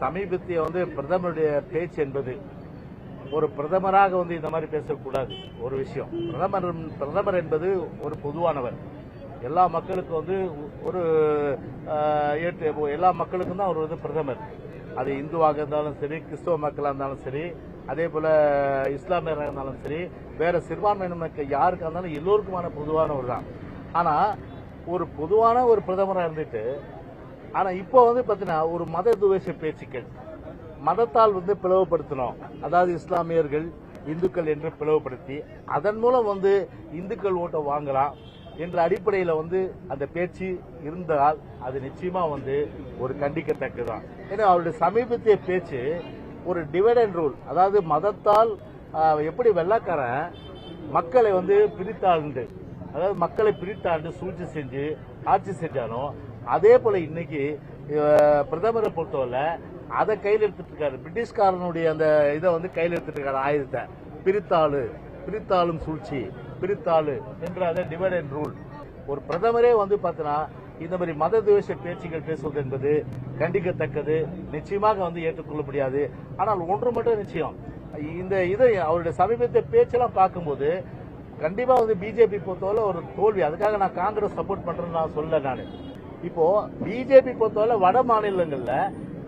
சமீபத்திய பிரதமருடைய பேச்சு என்பது ஒரு பிரதமராக இந்த மாதிரி பேசக்கூடாது. ஒரு விஷயம், பிரதமர் என்பது ஒரு பொதுவானவர். எல்லா மக்களுக்கும் ஒரு எல்லா மக்களுக்கும் தான் ஒரு பிரதமர். அது இந்துவாக இருந்தாலும் சரி, கிறிஸ்தவ மக்களாக இருந்தாலும் சரி, அதே போல இஸ்லாமியராக இருந்தாலும் சரி, வேற சிறுபான்மையின மக்கள் யாருக்காக இருந்தாலும் எல்லோருக்குமான பொதுவானவர் தான். ஆனா ஒரு பொதுவான ஒரு பிரதமராக இருந்துட்டு, ஆனா இப்போ பாத்தீங்கன்னா ஒரு மத துவேஷ பேச்சுக்கள், மதத்தால் பிளவுபடுத்தணும், அதாவது இஸ்லாமியர்கள் இந்துக்கள் என்று பிளவுபடுத்தி அதன் மூலம் இந்துக்கள் ஓட்டை வாங்கலாம் என்ற அடிப்படையில் அந்த பேச்சு இருந்தால் அது நிச்சயமா ஒரு கண்டிக்கத்தக்கதான். ஏன்னா அவருடைய சமீபத்திய பேச்சு ஒரு டிவைட் அண்ட் ரூல், அதாவது மதத்தால் எப்படி வெள்ளக்காரன் மக்களை பிரித்தாண்டு, அதாவது மக்களை பிரித்தாண்டு சூழ்ச்சி செஞ்சு ஆட்சி செஞ்சாலும், அதே போல இன்னைக்கு பிரதமரை பொறுத்தவரை அதை கையில் எடுத்துட்டு இருக்காரு. பிரிட்டிஷ்காரனுடைய அந்த இதை கையில் எடுத்துட்டு இருக்காரு. ஆயுதத்தை பிரித்தாளும் சூழ்ச்சி, பிரித்தாளு என்ற அதை டிவைட் அண்ட் ரூல். ஒரு பிரதமரே பாத்தீங்கன்னா இந்த மாதிரி மத துவேஷ பேச்சுகள் பேசுவது என்பது கண்டிக்கத்தக்கது, நிச்சயமாக ஏற்றுக்கொள்ள முடியாது. ஆனால் ஒன்று மட்டும் நிச்சயம், இந்த இதை அவருடைய சமீபத்திய பேச்செல்லாம் பார்க்கும்போது கண்டிப்பா பிஜேபி பொறுத்தவரை ஒரு தோல்வி. அதுக்காக நான் காங்கிரஸ் சப்போர்ட் பண்றேன்னு நான் சொல்ல. நான் இப்போ பிஜேபி பொறுத்தவரை வட மாநிலங்கள்ல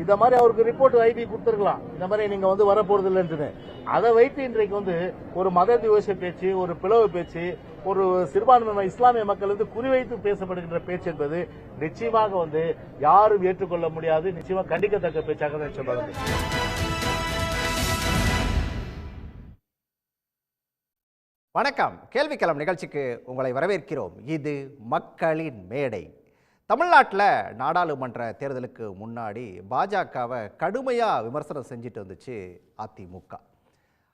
இந்த மாதிரி அவருக்கு ரிப்போர்ட் ஐபி கொடுத்துருக்கலாம், இந்த மாதிரி நீங்க வரப்போறது இல்லைன்னு. அதை வைத்து இன்றைக்கு ஒரு மத துவேஷ பேச்சு, ஒரு பிளவு பேச்சு, ஒரு சிறுபான்மை இஸ்லாமிய மக்கள் குறிவைத்து பேசப்படுகின்ற பேச்சு என்பது நிச்சயமாக யாரும் ஏற்றுக்கொள்ள முடியாது, நிச்சயமா கண்டிக்கத்தக்க பேச்சாக தான் சொல்றாங்க. வணக்கம். கேள்விக்களம் நிகழ்ச்சிக்கு உங்களை வரவேற்கிறோம். இது மக்களின் மேடை. தமிழ்நாட்டில் நாடாளுமன்ற தேர்தலுக்கு முன்னாடி பாஜகவை கடுமையாக விமர்சனம் செஞ்சுட்டு வந்துச்சு அதிமுக.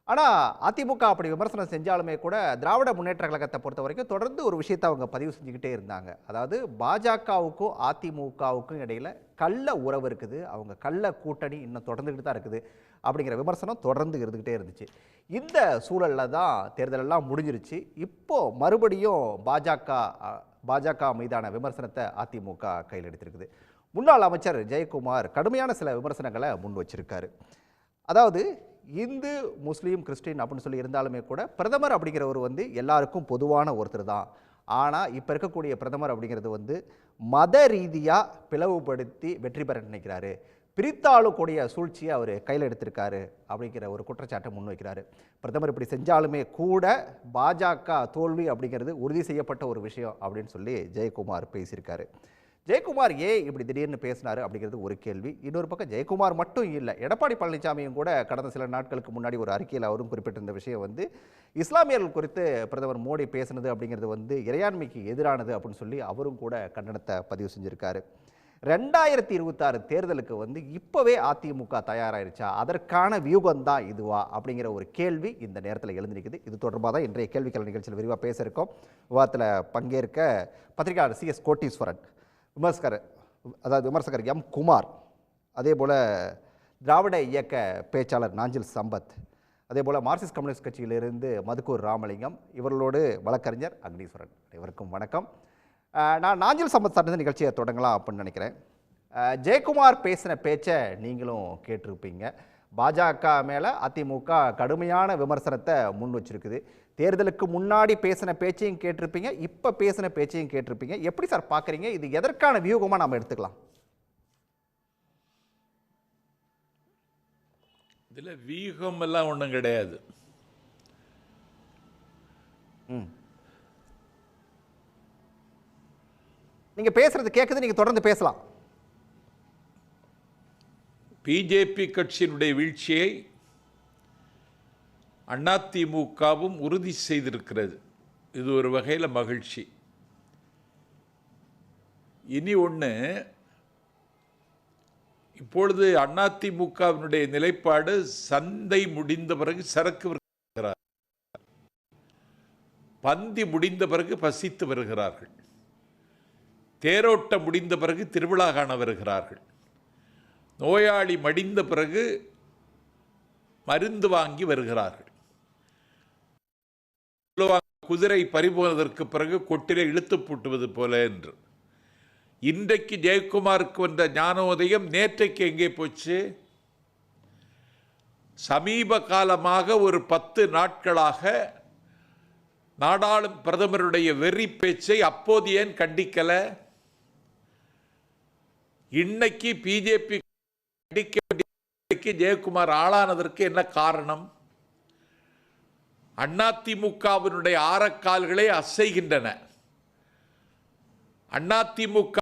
ஆனால் அதிமுக அப்படி விமர்சனம் செஞ்சாலுமே கூட திராவிட முன்னேற்ற கழகத்தை பொறுத்த வரைக்கும் தொடர்ந்து ஒரு விஷயத்தை அவங்க பதிவு செஞ்சுக்கிட்டே இருந்தாங்க. அதாவது பாஜகவுக்கும் அதிமுகவுக்கும் இடையில் கள்ள உறவு இருக்குது, அவங்க கள்ள கூட்டணி இன்னும் தொடர்ந்துக்கிட்டு தான் இருக்குது அப்படிங்கிற விமர்சனம் தொடர்ந்து இருந்துக்கிட்டே இருந்துச்சு. இந்த சூழலில் தான் தேர்தலெல்லாம் முடிஞ்சிருச்சு. இப்போது மறுபடியும் பாஜக மீதான விமர்சனத்தை அதிமுக கையில் எடுத்திருக்குது. முன்னாள் அமைச்சர் ஜெயக்குமார் கடுமையான சில விமர்சனங்களை முன் வச்சிருக்காரு. அதாவது இந்து முஸ்லீம் கிறிஸ்டின் அப்படின்னு சொல்லி இருந்தாலுமே கூட பிரதமர் அப்படிங்கிறவர் எல்லாருக்கும் பொதுவான ஒருத்தர் தான். ஆனால் இப்போ இருக்கக்கூடிய பிரதமர் அப்படிங்கிறது மத ரீதியாக பிளவுபடுத்தி வெற்றி பெற நினைக்கிறாரு, பிரித்தாளுக்கூடிய சூழ்ச்சியை அவர் கையில் எடுத்திருக்காரு அப்படிங்கிற ஒரு குற்றச்சாட்டை முன்வைக்கிறாரு. பிரதமர் இப்படி செஞ்சாலுமே கூட பாஜக தோல்வி அப்படிங்கிறது உறுதி செய்யப்பட்ட ஒரு விஷயம் அப்படின்னு சொல்லி ஜெயக்குமார் பேசியிருக்காரு. ஜெயக்குமார் ஏன் இப்படி திடீர்னு பேசினார் அப்படிங்கிறது ஒரு கேள்வி. இன்னொரு பக்கம் ஜெயக்குமார் மட்டும் இல்லை, எடப்பாடி பழனிசாமியும் கூட கடந்த சில நாட்களுக்கு முன்னாடி ஒரு அறிக்கையில் அவரும் குறிப்பிட்டிருந்த விஷயம் இஸ்லாமியர்கள் குறித்து பிரதமர் மோடி பேசினது அப்படிங்கிறது இறையாண்மைக்கு எதிரானது அப்படின்னு சொல்லி அவரும் கூட கண்டனத்தை பதிவு செஞ்சுருக்காரு. 2026 தேர்தலுக்கு இப்போவே அதிமுக தயாராகிருச்சா, அதற்கான வியூகம் தான் இதுவா அப்படிங்கிற ஒரு கேள்வி இந்த நேரத்தில் எழுந்திருக்குது. இது தொடர்பாக தான் இன்றைய கேள்விக்கலை நிகழ்ச்சியில் விரிவாக பேச இருக்கோம். விவாதத்தில் பங்கேற்க பத்திரிகையாளர் CS கோட்டீஸ்வரன், விமர்சகர் M குமார், அதே போல் திராவிட இயக்க பேச்சாளர் நாஞ்சில் சம்பத், அதே போல் மார்க்சிஸ்ட் கம்யூனிஸ்ட் கட்சியிலிருந்து மதுக்கூர் ராமலிங்கம், இவர்களோடு வழக்கறிஞர் அக்னீஸ்வரன். இவருக்கும் வணக்கம். நான் நாஞ்சில் சம்பத் சார்ந்த நிகழ்ச்சியை தொடங்கலாம் அப்படின்னு நினைக்கிறேன். ஜெயக்குமார் பேசின பேச்சை நீங்களும் கேட்டிருப்பீங்க. பாஜக மேலே அதிமுக கடுமையான விமர்சனத்தை முன் வச்சிருக்குது. தேர்தலுக்கு முன்னாடி பேசின பேச்சையும் கேட்டிருப்பீங்க, இப்போ பேசின பேச்சையும் கேட்டிருப்பீங்க. எப்படி சார் பார்க்குறீங்க? இது எதற்கான வியூகமாக நம்ம எடுத்துக்கலாம்? இதில் வியூகம் எல்லாம் ஒன்றும் கிடையாது. நீங்கள் பேசுறது கேட்குது, நீங்கள் தொடர்ந்து பேசலாம். பிஜேபி கட்சியினுடைய வீழ்ச்சியை அதிமுகவும் உறுதி செய்திருக்கிறது. இது ஒரு வகையில் மகிழ்ச்சி. இனி ஒன்று, இப்பொழுது அதிமுகவினுடைய நிலைப்பாடு சந்தை முடிந்த பிறகு சரக்கு வருகிறார், பந்தி முடிந்த பிறகு பசித்து வருகிறார்கள், தேரோட்டம் முடிந்த பிறகு திருவிழா காண வருகிறார்கள், நோயாளி மடிந்த பிறகு மருந்து வாங்கி வருகிறார்கள், குதிரை பறிபோனதற்கு பிறகு கொட்டிலே இழுத்து பூட்டுவது போல என்று. இன்றைக்கு ஜெயக்குமாருக்கு வந்த ஞானோதயம் நேற்றைக்கு எங்கே போச்சு? சமீப காலமாக ஒரு 10 நாட்களாக நாடாளும் பிரதமருடைய வெறி பேச்சை அப்போது ஏன் கண்டிக்கல? இன்னைக்கு பிஜேபி கண்டிக்க வேண்டிய ஜெயக்குமார் ஆளானதற்கு என்ன காரணம்? அதிமுகவினுடைய ஆரக்கால்களை அசைகின்றன. அதிமுக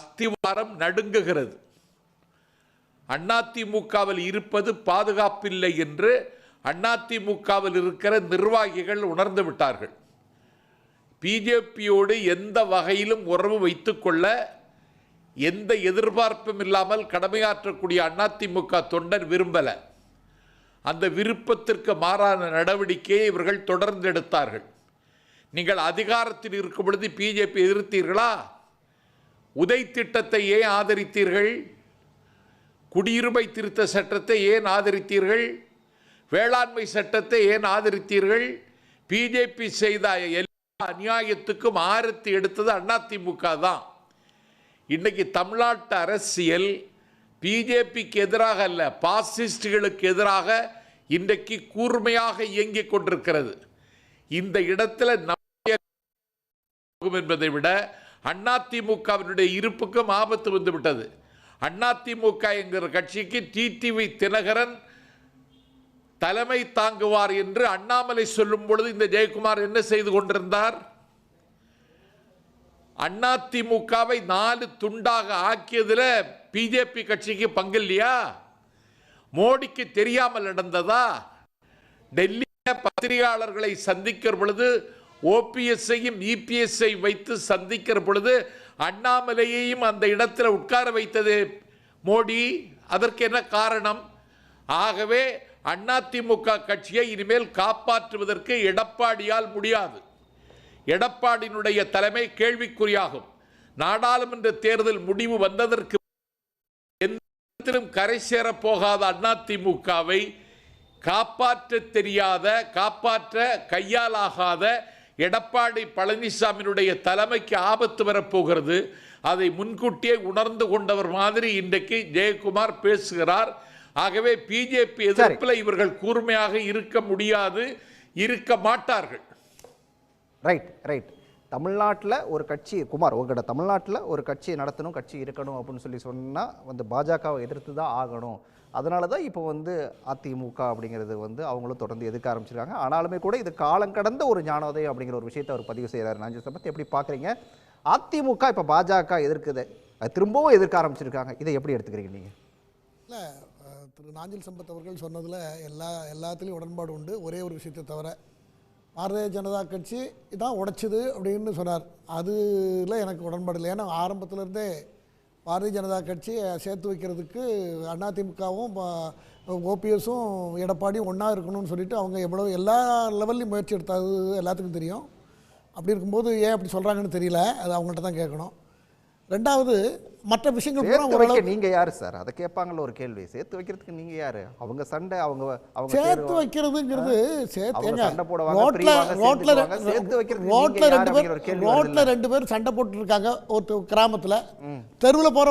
அஸ்திவாரம் நடுங்குகிறது. அதிமுகவில் இருப்பது பாதுகாப்பில்லை என்று அதிமுகவில் இருக்கிற நிர்வாகிகள் உணர்ந்து விட்டார்கள். பிஜேபியோடு எந்த வகையிலும் உறவு வைத்துக்கொள்ள எந்த எதிர்பார்ப்பும் இல்லாமல் கடமையாற்றக்கூடிய அதிமுக தொண்டர் விரும்பல. அந்த விருப்பத்திற்கு மாறான நடவடிக்கையை இவர்கள் தொடர்ந்து எடுத்தார்கள். நீங்கள் அதிகாரத்தில் இருக்கும் பொழுது பிஜேபி எதிர்த்தீர்களா? உதய் திட்டத்தை ஏன் ஆதரித்தீர்கள்? குடியுரிமை திருத்த சட்டத்தை ஏன் ஆதரித்தீர்கள்? வேளாண்மை சட்டத்தை ஏன் ஆதரித்தீர்கள்? பிஜேபி செய்த எல்லா அநியாயத்துக்கும் ஆரத்தி எடுத்தது அதிமுக தான். இன்னைக்கு தமிழ்நாட்டு அரசியல் பிஜேபிக்கு எதிராக அல்ல, பாசிஸ்டுகளுக்கு எதிராக இன்றைக்கு கூர்மையாக இயங்கிக் கொண்டிருக்கிறது. இந்த இடத்துல என்பதை விட அதிமுகவினுடைய இருப்புக்கும் ஆபத்து வந்துவிட்டது. அதிமுக என்கிற கட்சிக்கு டிடிவி தினகரன் தலைமை தாங்குவார் என்று அண்ணாமலை சொல்லும் பொழுது இந்த ஜெயக்குமார் என்ன செய்து கொண்டிருந்தார்? அதிமுகவை 4 துண்டாக ஆக்கியதில் பிஜேபி கட்சிக்கு பங்கில்லையா? மோடிக்கு தெரியாமல் நடந்ததா? டெல்லியில் பத்திரிகையாளர்களை சந்திக்கிற பொழுது ஓபிஎஸ்ஐயும் இபிஎஸ்ஐ வைத்து சந்திக்கிற பொழுது அண்ணாமலையையும் அந்த இடத்துல உட்கார வைத்தது மோடி. அதற்கு என்ன காரணம்? ஆகவே அதிமுக கட்சியை இனிமேல் காப்பாற்றுவதற்கு எடப்பாடியால் முடியாது. எடப்பாடியினுடைய தலைமை கேள்விக்குறியாகும். நாடாளுமன்ற தேர்தல் முடிவு வந்ததற்கு எந்த கரை சேர போகாத அதிமுகவை காப்பாற்ற தெரியாத, காப்பாற்ற கையாலாகாத எடப்பாடி பழனிசாமியினுடைய தலைமைக்கு ஆபத்து வரப்போகிறது. அதை முன்கூட்டியே உணர்ந்து கொண்டவர் மாதிரி இன்றைக்கு ஜெயக்குமார் பேசுகிறார். ஆகவே பிஜேபி எதிர்ப்பில் இவர்கள் கூர்மையாக இருக்க முடியாது, இருக்க மாட்டார்கள். ரைட். தமிழ்நாட்டில் ஒரு கட்சி, குமார் உங்கள்கிட்ட தமிழ்நாட்டில் ஒரு கட்சி நடத்தணும், கட்சி இருக்கணும் அப்படின்னு சொன்னால் வந்து பாஜகவை எதிர்த்து தான் ஆகணும். அதனால தான் இப்போ வந்து அதிமுக அப்படிங்கிறது வந்து அவங்களும் தொடர்ந்து எதிர்க்க ஆரம்பிச்சிருக்காங்க. ஆனாலுமே கூட இது காலம் கடந்த ஒரு ஞானோதயம் அப்படிங்கிற ஒரு விஷயத்தை அவர் பதிவு செய்கிறார். நாஞ்சில் சம்பத் எப்படி பார்க்குறீங்க? அதிமுக இப்போ பாஜக எதிர்க்குது, திரும்பவும் எதிர்க்க ஆரம்பிச்சிருக்காங்க, இதை எப்படி எடுத்துக்கிறீங்க நீங்கள்? இல்லை, திரு நாஞ்சில் சம்பத் அவர்கள் சொன்னதில் எல்லாத்துலேயும் உடன்பாடு உண்டு. ஒரே ஒரு விஷயத்தை தவிர பாரதிய ஜனதா கட்சி தான் உடைச்சிது அப்படின்னு சொன்னார். அதில் எனக்கு உடன்பாடு இல்லை. ஏன்னா ஆரம்பத்திலேருந்தே பாரதிய ஜனதா கட்சி சேர்த்து வைக்கிறதுக்கு அதிமுகவும் ஓபிஎஸும் எடப்பாடியும் ஒன்றா இருக்கணும்னு சொல்லிட்டு அவங்க எவ்வளோ எல்லா லெவல்லையும் முயற்சி எடுத்தது எல்லாத்துக்கும் தெரியும். அப்படி இருக்கும்போது ஏன் அப்படி சொல்கிறாங்கன்னு தெரியல, அது அவங்கள்ட்ட தான் கேட்கணும். ரெண்டாவது, மற்ற விஷயங்கள் பூரா நீங்க யாரு சார்? அதை கேட்பாங்கல்ல ஒரு கேள்வி. சேர்த்து வைக்கிறதுக்கு நீங்க யாரு? அவங்க சண்டை, அவங்க சேர்த்து வைக்கிறதுங்கிறது ரோட்ல 2 பேர் சண்டை போட்டு இருக்காங்க ஒரு கிராமத்துல. தெருவில் போற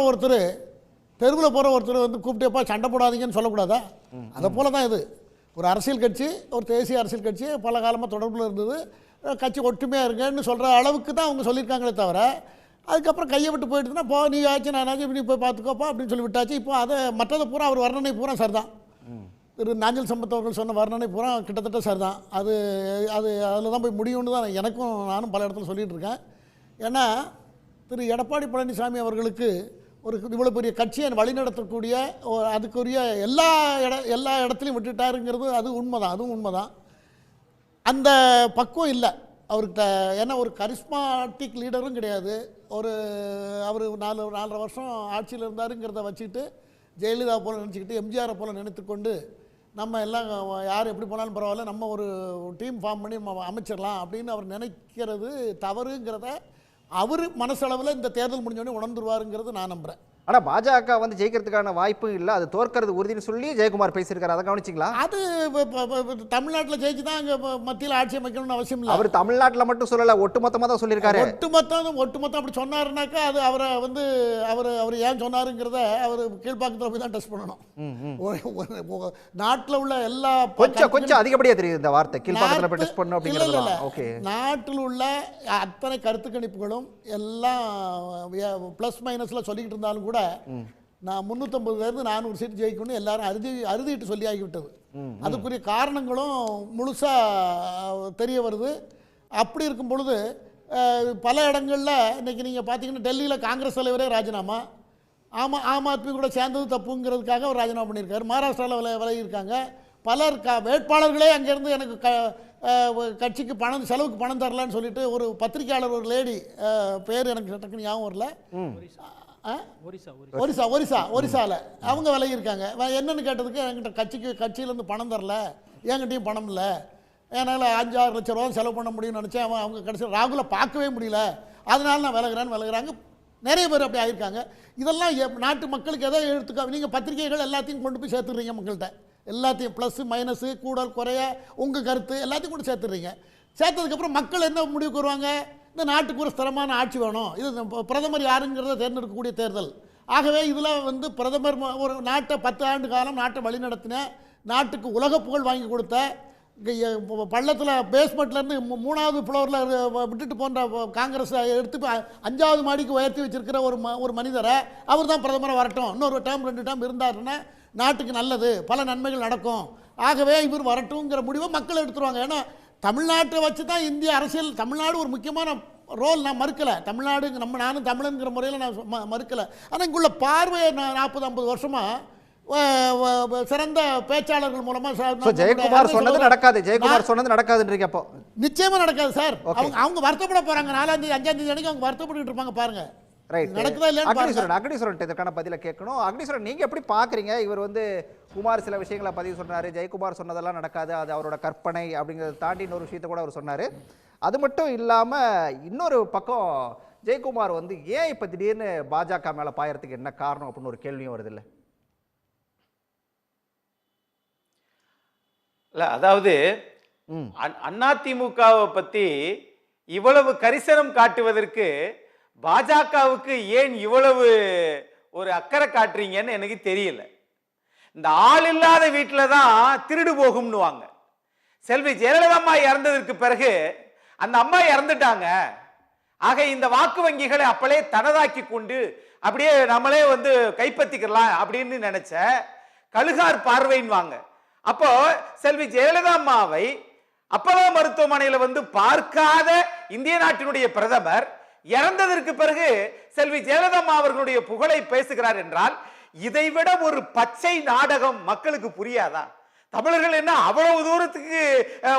ஒருத்தர் வந்து கூப்பிட்டேப்பா சண்டை போடாதீங்கன்னு சொல்லக்கூடாதா? அதை போல தான் இது. ஒரு அரசியல் கட்சி, ஒரு தேசிய அரசியல் கட்சி பல காலமாக தொடர்பில் இருந்தது. கட்சி ஒற்றுமையாக இருங்கன்னு சொல்கிற அளவுக்கு தான் அவங்க சொல்லியிருக்காங்களே தவிர, அதுக்கப்புறம் கையை விட்டு போயிட்டுனா போ நீ ஆச்சு நான் ஆச்சு இப்படி போய் பார்த்துக்கோப்பா அப்படின்னு சொல்லி விட்டாச்சு. இப்போ அதை மற்றதை பூரா அவர் வர்ணனை பூரா சார் தான். திரு நாஞ்சில் சம்பத் அவர்கள் சொன்ன வர்ணனை பூரா கிட்டத்தட்ட சார் தான். அதில் தான் போய் முடியும்னு தான் நானும் பல இடத்துல சொல்லிகிட்டு இருக்கேன். ஏன்னா திரு எடப்பாடி பழனிசாமி அவர்களுக்கு ஒரு இவ்வளோ பெரிய கட்சியை வழிநடத்தக்கூடிய அதுக்குரிய எல்லா இடத்துலையும் விட்டுட்டாருங்கிறது அதுவும் உண்மைதான். அந்த பக்குவம் இல்லை அவர்கிட்ட. ஏன்னா ஒரு கரிஸ்மாட்டிக் லீடரும் கிடையாது. அவர் 4.5 வருஷம் ஆட்சியில் இருந்தாருங்கிறத வச்சுக்கிட்டு ஜெயலலிதா போல் நினச்சிக்கிட்டு, எம்ஜிஆரை போல் நினைத்துக்கொண்டு நம்ம எல்லாம் யார் எப்படி போனாலும் பரவாயில்ல, நம்ம ஒரு டீம் ஃபார்ம் பண்ணி நம்ம அமைச்சிடலாம் அப்படின்னு அவர் நினைக்கிறது தவறுங்கிறத அவர் மனசளவில் இந்த தேர்தல் முடிஞ்சோடனே உணர்ந்துருவாருங்கிறது நான் நம்புகிறேன். ஆனா பாஜக வந்து ஜெயிக்கிறதுக்கான வாய்ப்பும் இல்லை, அது தோற்கிறது உறுதினு சொல்லி ஜெயக்குமார் பேசியிருக்காரு. அதை கவனிச்சிங்களா? அது தமிழ்நாட்டில் ஜெயிச்சு தான் அங்கே மத்தியில் ஆட்சி அமைக்கணும்னு அவசியம் இல்லை. அவர் தமிழ்நாட்டில் மட்டும் சொல்லல, ஒட்டுமொத்தமாக தான் சொல்லியிருக்காரு. ஒட்டுமொத்தம் அப்படி சொன்னாருனாக்கா அது அவரை வந்து அவர் ஏன் சொன்னாருங்கிறத அவர் கீழ்ப்பாக்கத்தில் போய் தான் டெஸ்ட் பண்ணணும். நாட்டில் உள்ள எல்லா கொஞ்சம் அதிகப்படியாக தெரியுது இந்த வார்த்தை, கீழ்ப்பாக்கத்தில் போய் டெஸ்ட் பண்ணணும் அப்படிங்கிறது. ஓகே, நாட்டில் உள்ள அத்தனை கருத்து கணிப்புகளும் எல்லாம் பிளஸ் மைனஸில் சொல்லிக்கிட்டு இருந்தாலும் கூட நான் 350 400 சீட் ஜெயிக்கணும்னு எல்லாரும் அறுதிட்டு சொல்லி ஆகிவிட்டது. அதுக்குரிய காரணங்களும் முழுசா தெரிய வருது. அப்படி இருக்கும் பொழுது பல இடங்களில் இன்னைக்கு நீங்கள் பார்த்தீங்கன்னா டெல்லியில் காங்கிரஸ் தலைவரே ராஜினாமா, ஆம் ஆத்மி கூட சேர்ந்தது தப்புங்கிறதுக்காக அவர் ராஜினாமா பண்ணியிருக்காரு. மகாராஷ்டிராவில் விலகியிருக்காங்க பலர். வேட்பாளர்களே அங்கேருந்து எனக்கு கட்சிக்கு பணம் செலவுக்கு பணம் தரலன்னு சொல்லிட்டு ஒரு பத்திரிகையாளர், ஒரு லேடி, பேர் எனக்கு டக்குன்னு ஞாபகம் வரல, ஒரிசாவில் அவங்க விலகியிருக்காங்க. என்னன்னு கேட்டதுக்கு என்கிட்ட கட்சியிலேருந்து பணம் தரல, என்கிட்டையும் பணம் இல்லை, என்னால் 5-6 லட்ச ரூபா செலவு பண்ண முடியும்னு நினச்சேன். அவங்க கடைசியில் ராகுலை பார்க்கவே முடியல, அதனால நான் விலகுறாங்க. நிறைய பேர் அப்படி ஆகியிருக்காங்க. இதெல்லாம் நாட்டு மக்களுக்கு எதை எடுத்துக்க, நீங்கள் பத்திரிகைகள் எல்லாத்தையும் கொண்டு போய் சேர்த்துடுறீங்க மக்கள்கிட்ட, எல்லாத்தையும் ப்ளஸ்ஸு மைனஸு கூடல் குறைய உங்கள் கருத்து எல்லாத்தையும் கூட சேர்த்துடுறீங்க. சேர்த்ததுக்கப்புறம் மக்கள் என்ன முடிவுக்கு வருவாங்க? இந்த நாட்டுக்கு ஒரு ஸ்திரமான ஆட்சி வேணும், இது பிரதமர் யாருங்கிறத தேர்ந்தெடுக்கக்கூடிய தேர்தல். ஆகவே இதில் வந்து பிரதமர் ஒரு நாட்டை 10 ஆண்டு காலம் நாட்டை வழிநடத்தின, நாட்டுக்கு உலக புகழ் வாங்கி கொடுத்த, பள்ளத்தில் பேஸ்மெண்ட்லேருந்து 3வது ஃப்ளோரில் விட்டுட்டு போன்ற காங்கிரஸ் எடுத்து 5வது மாடிக்கு உயர்த்தி வச்சிருக்கிற ஒரு மனிதரை அவர் தான் பிரதமரை வரட்டும், இன்னொரு டேர்ம் 2 டேர்ம் இருந்தாருன்னா நாட்டுக்கு நல்லது, பல நன்மைகள் நடக்கும், ஆகவே இவர் வரட்டுங்கிற முடிவை மக்கள் எடுத்துருவாங்க. ஏன்னா தமிழ்நாட்டை வச்சு தான் இந்திய அரசியல், தமிழ்நாடு ஒரு முக்கியமான ரோல் நான் மறுக்கலை, தமிழ்நாடு நானும் தமிழன்கிற முறையில் நான் மறுக்கலை. ஆனால் இங்குள்ள பார்வையை 40-50 வருஷமாக சிறந்த பேச்சாளர்கள் மூலமா ஜெயக்குமார் சொன்னது நடக்காது, ஜெயக்குமார் சொன்னது நடக்காதுன்றீங்க. அப்போ நிச்சயமா நடக்காது சார். அவங்க வருத்தப்பட போறாங்க. 4ஆம் தேதி 5ஆம் தேதி அன்னைக்கு அவங்க வருத்தப்பட்டு இருப்பாங்க. பாருங்க நடக்குதா இல்லையா? அக்னீஸ்வரன் இதற்கான பதில கேட்கணும். அக்னீஸ்வரன், நீங்க எப்படி பாக்குறீங்க? இவர் வந்து குமார் சில விஷயங்களை பதிவு சொன்னாரு, ஜெயக்குமார் சொன்னதெல்லாம் நடக்காது, அது அவரோட கற்பனை அப்படிங்கிறத தாண்டி இன்னொரு விஷயத்த கூட அவர் சொன்னாரு. அது மட்டும் இல்லாம இன்னொரு பக்கம் ஜெயக்குமார் வந்து ஏன் இப்ப திடீர்னு பாஜக மேல பாயறதுக்கு என்ன காரணம் அப்படின்னு ஒரு கேள்வியும் வருது இல்ல? அதாவது அதிமுகவை பத்தி இவ்வளவு கரிசனம் காட்டுவதற்கு பாஜகவுக்கு ஏன் இவ்வளவு ஒரு அக்கறை காட்டுறீங்கன்னு எனக்கு தெரியல. இந்த ஆள் இல்லாத வீட்டில தான் திருடு போகும்னுவாங்க. செல்வி ஜெயலலிதா அம்மா இறந்ததற்கு பிறகு அந்த அம்மா இறந்துட்டாங்க, ஆக இந்த வாக்கு வங்கிகளை அப்பளே தனதாக்கி கொண்டு அப்படியே நம்மளே வந்து கைப்பற்றிக்கலாம் அப்படின்னு நினைச்ச கழுகார் பார்வைன்னு. அப்போ செல்வி ஜெயலலிதா அம்மாவை அப்போலோ மருத்துவமனையில வந்து பார்க்காத இந்திய நாட்டினுடைய பிரதமர் இறந்ததற்கு பிறகு செல்வி ஜெயலலிதா அம்மா அவர்களுடைய புகழை பேசுகிறார் என்றால் இதைவிட ஒரு பச்சை நாடகம் மக்களுக்கு புரியாதா? தமிழர்கள் என்ன அவ்வளவு தூரத்துக்கு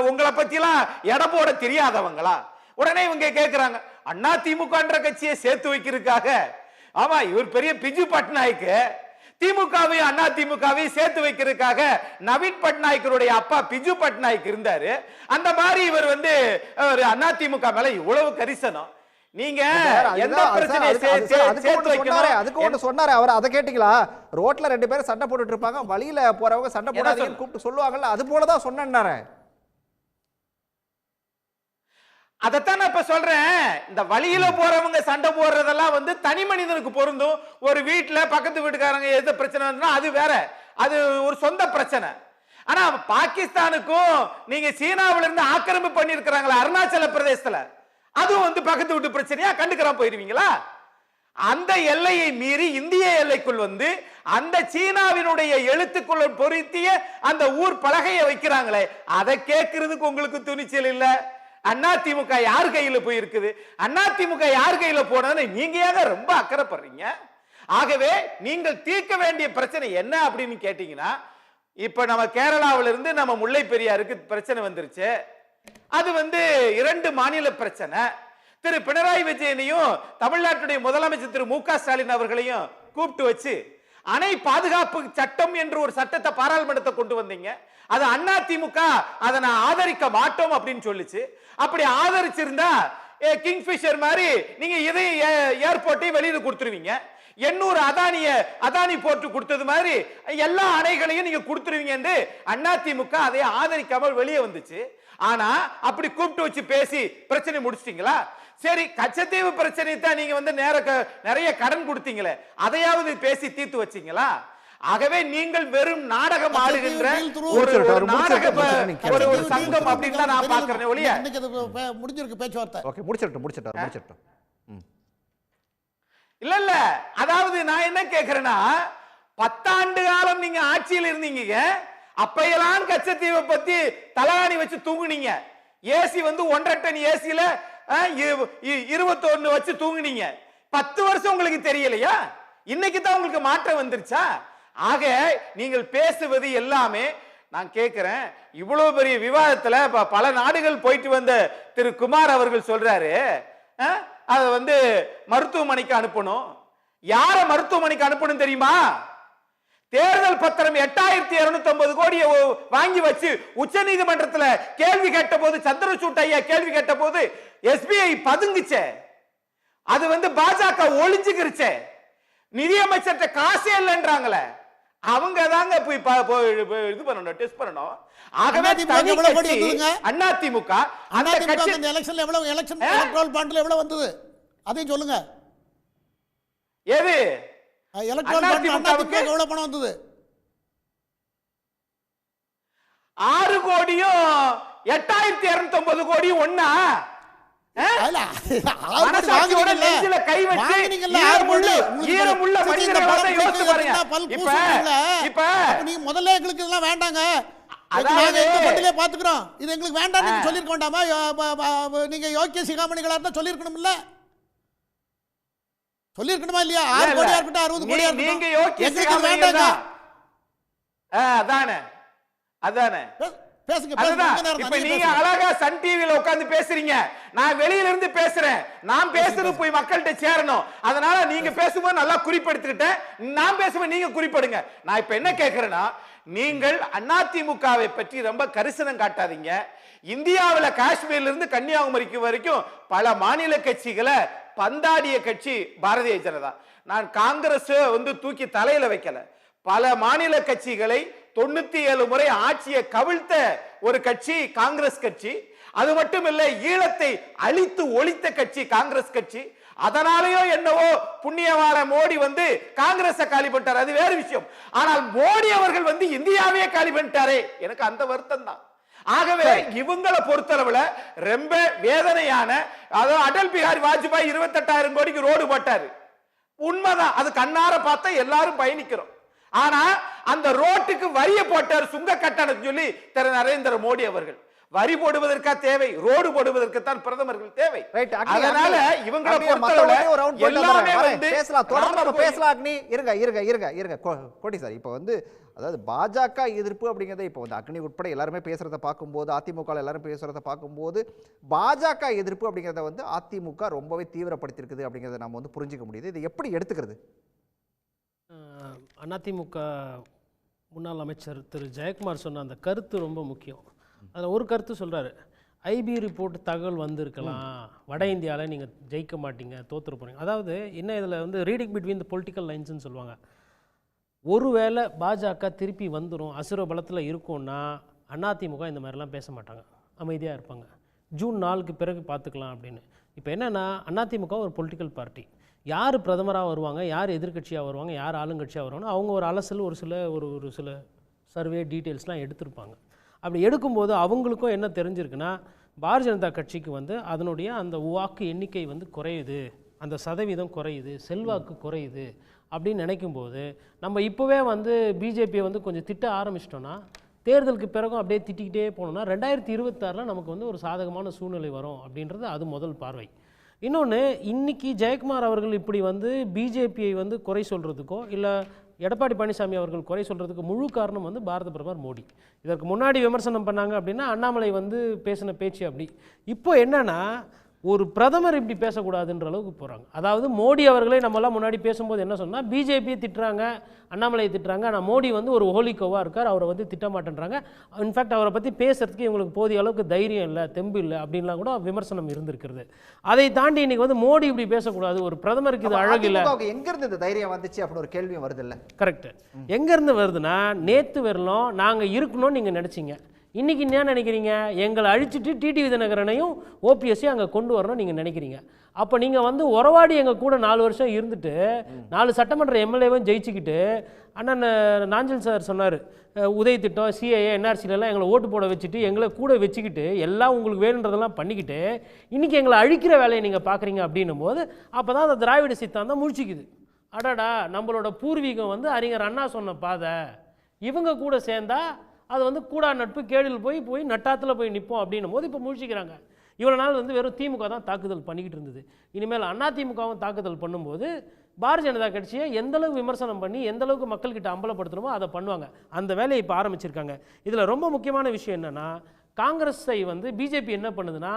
உங்களை பத்தி எல்லாம் எடை போட தெரியாதவங்களா? உடனே இவங்க கேட்கிறாங்க அதிமுக கட்சியை சேர்த்து வைக்கிறதுக்காக. ஆமா, இவர் பெரிய பிஜு பட்நாயக், திமுகவையும் அதிமுகவையும் சேர்த்து வைக்கிறதுக்காக நவீன் பட்நாயக்கருடைய அப்பா பிஜு பட்நாயக் இருந்தாரு. அந்த மாதிரி இவர் வந்து அதிமுக மேல இவ்வளவு கரிசனம். நீங்க எந்த பிரச்சனையை அதுக்கு ஒண்ணு சொன்னாரு அவர், அதை கேட்டீங்களா? ரோட்ல 2 பேரும் சண்டை போட்டுட்டு இருப்பாங்க, வழியில போறவங்க சண்டை போடாதீங்கன்னு கூப்பிட்டு சொல்லுவாங்கல்ல, அது போலதான் சொன்னாரு. அதத்தான் நான் இப்ப சொல்றேன். இந்த வழியில போறவங்க சண்டை போடுறதெல்லாம் வந்து தனி மனிதனுக்கு பொருந்தும். ஒரு வீட்டுல பக்கத்து வீட்டுக்காரங்க எது பிரச்சனை அது வேற, அது ஒரு சொந்த பிரச்சனை. ஆனா பாகிஸ்தானுக்கும் நீங்க சீனாவில இருந்து ஆக்கிரமிப்பு பண்ணி இருக்கிறாங்களா அருணாச்சல பிரதேசத்துல, அதுவும் வந்து பக்கத்து வீட்டு பிரச்சனையா கண்டுக்கிறாம போயிருவீங்களா? அந்த எல்லையை மீறி இந்திய எல்லைக்குள் வந்து அந்த சீனாவினுடைய எழுத்துக்குள்ள பொருத்திய அந்த ஊர் பலகையை வைக்கிறாங்களே, அதை கேட்கறதுக்கு உங்களுக்கு துணிச்சல் இல்ல. அதிமுக யார் கையில போயிருக்குது? அதிமுக யார் கையில போனதுன்னு நீங்க ஏங்க ரொம்ப அக்கறைப்படுறீங்க? ஆகவே நீங்கள் தீர்க்க வேண்டிய பிரச்சனை என்ன அப்படின்னு கேட்டீங்கன்னா, இப்ப நம்ம கேரளாவில இருந்து நம்ம முல்லை பெரியாருக்கு பிரச்சனை வந்துருச்சு. அது வந்து 2 மாநில பிரச்சனை. திரு பினராயி விஜயனையும் தமிழ்நாட்டுடைய முதலமைச்சர் திரு மு.க. ஸ்டாலின் அவர்களையும் கூப்பிட்டு வச்சு அணை பாதுகாப்பு சட்டம் என்று ஒரு சட்டத்தை பாராளுமன்றத்தை கொண்டு வந்தீங்க. அது அதிமுக அதை நான் ஆதரிக்க மாட்டோம் அப்படின்னு சொல்லிச்சு. அப்படி ஆதரிச்சிருந்தா கிங்ஃபிஷர் மாதிரி நீங்க இதையும் ஏர்போர்ட்டையும் வெளியில கொடுத்துருவீங்க. 800 அதானி போட்டு கொடுத்தது மாதிரி எல்லா அணைகளையும் நீங்க கொடுத்துருவீங்க என்று அதிமுக அதை ஆதரிக்காமல் வெளியே வந்துச்சு. ஆனா அப்படி கூப்பிட்டு வச்சு பேசி பிரச்சனை முடிச்சிட்டீங்களா? சரி, கச்சத்தீவு பிரச்சனை தான் நீங்க வந்து நிறைய கடன் கொடுத்தீங்களே, அதையாவது பேசி தீர்த்து வச்சீங்களா? ஆகவே நீங்கள் வெறும் நாடகம் ஆடுகின்ற ஒரு சங்கம் அப்படின்னு தான் நான் பார்க்கிறேன் ஒழிய. முடிஞ்சிருக்கு பேச்சுவார்த்தை. ஓகே, முடிச்சிட்டோம். இல்ல, அதாவது நான் என்ன கேக்குறேன்னா, 10 ஆண்டு காலம் நீங்க ஆட்சியில் இருந்தீங்க, அப்பையெல்லாம் கச்சத்தீவை பத்தி தலகாணி வச்சு தூங்குனீங்க. ஏசி வந்து 1.5 டன் ஏசில 21 வச்சு தூங்குனீங்க. 10 வருஷம் உங்களுக்கு தெரியலையா? இன்னைக்கு தான் உங்களுக்கு மாற்றம் வந்துருச்சா? ஆக நீங்கள் பேசுவது எல்லாமே நான் கேட்கிறேன். இவ்வளவு பெரிய விவாதத்துல பல நாடுகள் போயிட்டு வந்த திரு குமார் அவர்கள் சொல்றாரு, அதை வந்து மருத்துவமனைக்கு அனுப்பணும். யார மருத்துவமனைக்கு அனுப்பணும் தெரியுமா? தேர்தல் பத்திரம் 8250 கோடியை வாங்கி வச்சு உச்ச நீதிமன்றத்தில் கேள்வி கேட்ட போது, சந்திரசூட் ஐயா கேள்வி கேட்ட போது எஸ்பிஐ பதுங்குச்சே, அது வந்து பாஜக ஒளிஞ்சுக்கிருச்சே, நிதியமைச்சர்கிட்ட காசே இல்லைன்றாங்களே, அவங்க தாங்க போய் இது பண்ணணும், டெஸ்ட் பண்ணணும். ஆகவே அதிமுக அந்த கட்சி எலெக்ஷன்ல எவ்வளவு எலெக்ஷன் பாண்ட்ல எவ்வளவு வந்தது அதையும் சொல்லுங்க. எது எலக்ட்ரல் பாண்ட் எவ்வளவு பணம் வந்தது? 6 கோடியும் 8250 கோடியும் ஒண்ணா? கை வச்சு ஈரமுள்ள மனிதர்களை யோசிச்சு பாருங்க. இப்ப நீங்க முதல்ல எங்களுக்கு இதெல்லாம் வேண்டாங்க, பாத்துக்கிறோம், இது எங்களுக்கு வேண்டாம் நீங்க சொல்லிருக்க வேண்டாமா? நீங்க யோக்கிய சிகாமணிகளா இருந்தா சொல்லிருக்கணும்ல, சொல்லிருக்கணுமா இல்லையா? 6 கோடியா இருக்கட்டும் 60 கோடியா இருக்கட்டும், நீங்க யோக்கிய சிகாமணிகள் தான். அதானே பேசுங்க. இப்ப நீங்க அழகா சன் டிவில உட்கார்ந்து பேசுறீங்க, நான் வெளியில இருந்து பேசுறேன். நான் பேசுறது போய் மக்கள்கிட்ட சேரணும். அதனால நீங்க பேசும்போது நல்லா குறிப்பெடுத்துக்கிட்டேன், நான் பேசும்போது நீங்க குறிப்பிடுங்க. நான் இப்ப என்ன கேட்கிறேன்னா, நீங்கள் அதிமுகவை பற்றி ரொம்ப கரிசனம் காட்டாதீங்க. இந்தியாவில் காஷ்மீர்ல இருந்து கன்னியாகுமரிக்கு வரைக்கும் பல மாநில கட்சிகளை பந்தாடிய கட்சி பாரதிய ஜனதா. நான் காங்கிரஸ் வந்து தூக்கி தலையில வைக்கல. பல மாநில கட்சிகளை 97 முறை ஆட்சியை கவிழ்த்த ஒரு கட்சி காங்கிரஸ் கட்சி. அது மட்டும் இல்ல, ஈழத்தை அழித்து ஒழித்த கட்சி காங்கிரஸ் கட்சி. அதனாலயோ என்னவோ புண்ணியவார மோடி வந்து காங்கிரஸ காலி பண்ணிட்டார், அது வேறு விஷயம். ஆனால் மோடி அவர்கள் வந்து இந்தியாவே காலி பண்ணிட்டாரே, எனக்கு அந்த வருத்தம் தான். ஆகவே இவங்களை பொறுத்தளவுல ரொம்ப வேதனையான, அதாவது அடல் பிஹாரி வாஜ்பாய் 28,000 கோடிக்கு ரோடு போட்டாரு, உண்மைதான், அது கண்ணார பார்த்தா எல்லாரும் பயணிக்கிறோம். ஆனா அந்த ரோட்டுக்கு வரிய போட்டார், சுங்க கட்டணம் சொல்லி திரு நரேந்திர மோடி அவர்கள். வரி போடுவதற்கா தேவை, ரோடு போடுவதற்கு தான் பிரதமர்கள் தேவை. அதனால இவங்களை பொறுத்தவரை எல்லாமே வந்து பேசலாம். இருங்க கோடி சார், இப்போ வந்து அதாவது பாஜக எதிர்ப்பு அப்படிங்கிறத இப்போ வந்து அக்னி உட்பட எல்லாருமே பேசுறத பார்க்கும்போது, அதிமுக எல்லாரும் பேசுறத பார்க்கும்போது, பாஜக எதிர்ப்பு அப்படிங்கிறத வந்து அதிமுக ரொம்பவே தீவிரப்படுத்தியிருக்குது அப்படிங்கிறத நம்ம வந்து புரிஞ்சுக்க முடியுது. இதை எப்படி எடுத்துக்கிறது? அதிமுக முன்னாள் அமைச்சர் திரு ஜெயக்குமார் சொன்ன அந்த கருத்து ரொம்ப முக்கியம். அதில் ஒரு கருத்து சொல்கிறாரு, ஐபி ரிப்போர்ட் தகவல் வந்திருக்கலாம், வட இந்தியாவில் நீங்கள் ஜெயிக்க மாட்டீங்க, தோற்றுரு போகிறீங்க. அதாவது என்ன, இதில் வந்து ரீடிங் பிட்வீன் த பொலிட்டிக்கல் லைன்ஸ்ன்னு சொல்லுவாங்க. ஒருவேளை பாஜக திருப்பி வந்துடும், அசுர பலத்தில் இருக்கும்னா அதிமுக இந்த மாதிரிலாம் பேச மாட்டாங்க, அமைதியாக இருப்பாங்க. ஜூன் 4க்கு பிறகு பார்த்துக்கலாம் அப்படின்னு. இப்போ என்னென்னா, அதிமுக ஒரு பொலிட்டிக்கல் பார்ட்டி. யார் பிரதமராக வருவாங்க, யார் எதிர்கட்சியாக வருவாங்க, யார் ஆளுங்கட்சியாக வருவாங்க, அவங்க ஒரு அலசல், ஒரு சில சர்வே டீட்டெயில்ஸ்லாம் எடுத்திருப்பாங்க. அப்படி எடுக்கும்போது அவங்களுக்கும் என்ன தெரிஞ்சிருக்குன்னா, பாரதிய ஜனதா கட்சிக்கு வந்து அதனுடைய அந்த வாக்கு எண்ணிக்கை வந்து குறையுது, அந்த சதவீதம் குறையுது, செல்வாக்கு குறையுது அப்படின்னு நினைக்கும்போது, நம்ம இப்போவே வந்து பிஜேபியை வந்து கொஞ்சம் திட்ட ஆரம்பிச்சிட்டோன்னா, தேர்தலுக்கு பிறகும் அப்படியே திட்டிக்கிட்டே போனோம்னா 2026 நமக்கு வந்து ஒரு சாதகமான சூழ்நிலை வரும் அப்படின்றது அது முதல் பார்வை. இன்னொன்று, இன்றைக்கி ஜெயக்குமார் அவர்கள் இப்படி வந்து பிஜேபியை வந்து குறை சொல்கிறதுக்கோ இல்லை எடப்பாடி பழனிசாமி அவர்கள் குறை சொல்கிறதுக்கு முழு காரணம் வந்து பாரத பிரதமர் மோடி. இதற்கு முன்னாடி விமர்சனம் பண்ணாங்க அப்படின்னா அண்ணாமலை வந்து பேசின பேச்சு அப்படி. இப்போ என்னன்னா, ஒரு பிரதமர் இப்படி பேசக்கூடாதுன்ற அளவுக்கு போகிறாங்க. அதாவது மோடி அவர்களே நம்மளாம் முன்னாடி பேசும்போது என்ன சொன்னால், பிஜேபியை திட்டுறாங்க, அண்ணாமலையை திட்டுறாங்க, ஆனால் மோடி வந்து ஒரு ஹோலிகோவாக இருக்கார், அவரை வந்து திட்ட மாட்டேன்றாங்க. இன்ஃபேக்ட் அவரை பற்றி பேசுறதுக்கு இவங்களுக்கு போதிய அளவுக்கு தைரியம் இல்லை, தெம்பு இல்லை அப்படின்லாம் கூட விமர்சனம் இருந்திருக்கிறது. அதை தாண்டி இன்னைக்கு வந்து மோடி இப்படி பேசக்கூடாது, ஒரு பிரதமருக்கு இது அழகு இல்லை. எங்கேருந்து இந்த தைரியம் வந்துச்சு அப்படின்னு ஒரு கேள்வியும் வருது இல்லை? கரெக்டு. எங்கேருந்து வருதுன்னா, நேற்று வரலும் நாங்கள் இருக்கணும்னு நீங்கள் நினச்சிங்க, இன்றைக்கி என்ன நினைக்கிறீங்க, எங்களை அழிச்சிட்டு டிடிவி தினகரனையும் ஓபிஎஸ்ஸையும் அங்கே கொண்டு வரணும்னு நீங்கள் நினைக்கிறீங்க. அப்போ நீங்கள் வந்து உறவாடி எங்கள் கூட 4 வருஷம் இருந்துட்டு 4 சட்டமன்ற எம்எல்ஏவும் ஜெயிச்சுக்கிட்டு, அண்ணன் நாஞ்சில் சார் சொன்னார், உதய திட்டம், சிஏஏ, என்ஆர்சிலெல்லாம் எங்களை ஓட்டு போட வச்சுட்டு எங்களை கூட வச்சுக்கிட்டு எல்லாம் உங்களுக்கு வேணுன்றதெல்லாம் பண்ணிக்கிட்டு இன்றைக்கி எங்களை அழிக்கிற வேலையை நீங்கள் பார்க்குறீங்க அப்படின்னும் போது அப்போ தான் அந்த திராவிட சித்தாந்தம் முழிச்சிக்குது. அடாடா, நம்மளோட பூர்வீகம் வந்து அறிஞர் அண்ணா சொன்ன பாதை, இவங்க கூட சேர்ந்தா அது வந்து கூடா நட்பு, கேடில் போய் நட்டாத்தில் போய் நிற்போம் அப்படின்னும் போது இப்போ முழிச்சிக்கிறாங்க. இவ்வளோ நாள் வந்து வெறும் திமுக தான் தாக்குதல் பண்ணிக்கிட்டு இருந்தது. இனிமேல் அதிமுகவும் தாக்குதல் பண்ணும்போது பாரதிய ஜனதா கட்சியை எந்தளவுக்கு விமர்சனம் பண்ணி எந்தளவுக்கு மக்கள்கிட்ட அம்பலப்படுத்தணுமோ அதை பண்ணுவாங்க. அந்த வேலையை இப்போ ஆரம்பிச்சிருக்காங்க. இதில் ரொம்ப முக்கியமான விஷயம் என்னென்னா, காங்கிரஸை வந்து பிஜேபி என்ன பண்ணுதுன்னா,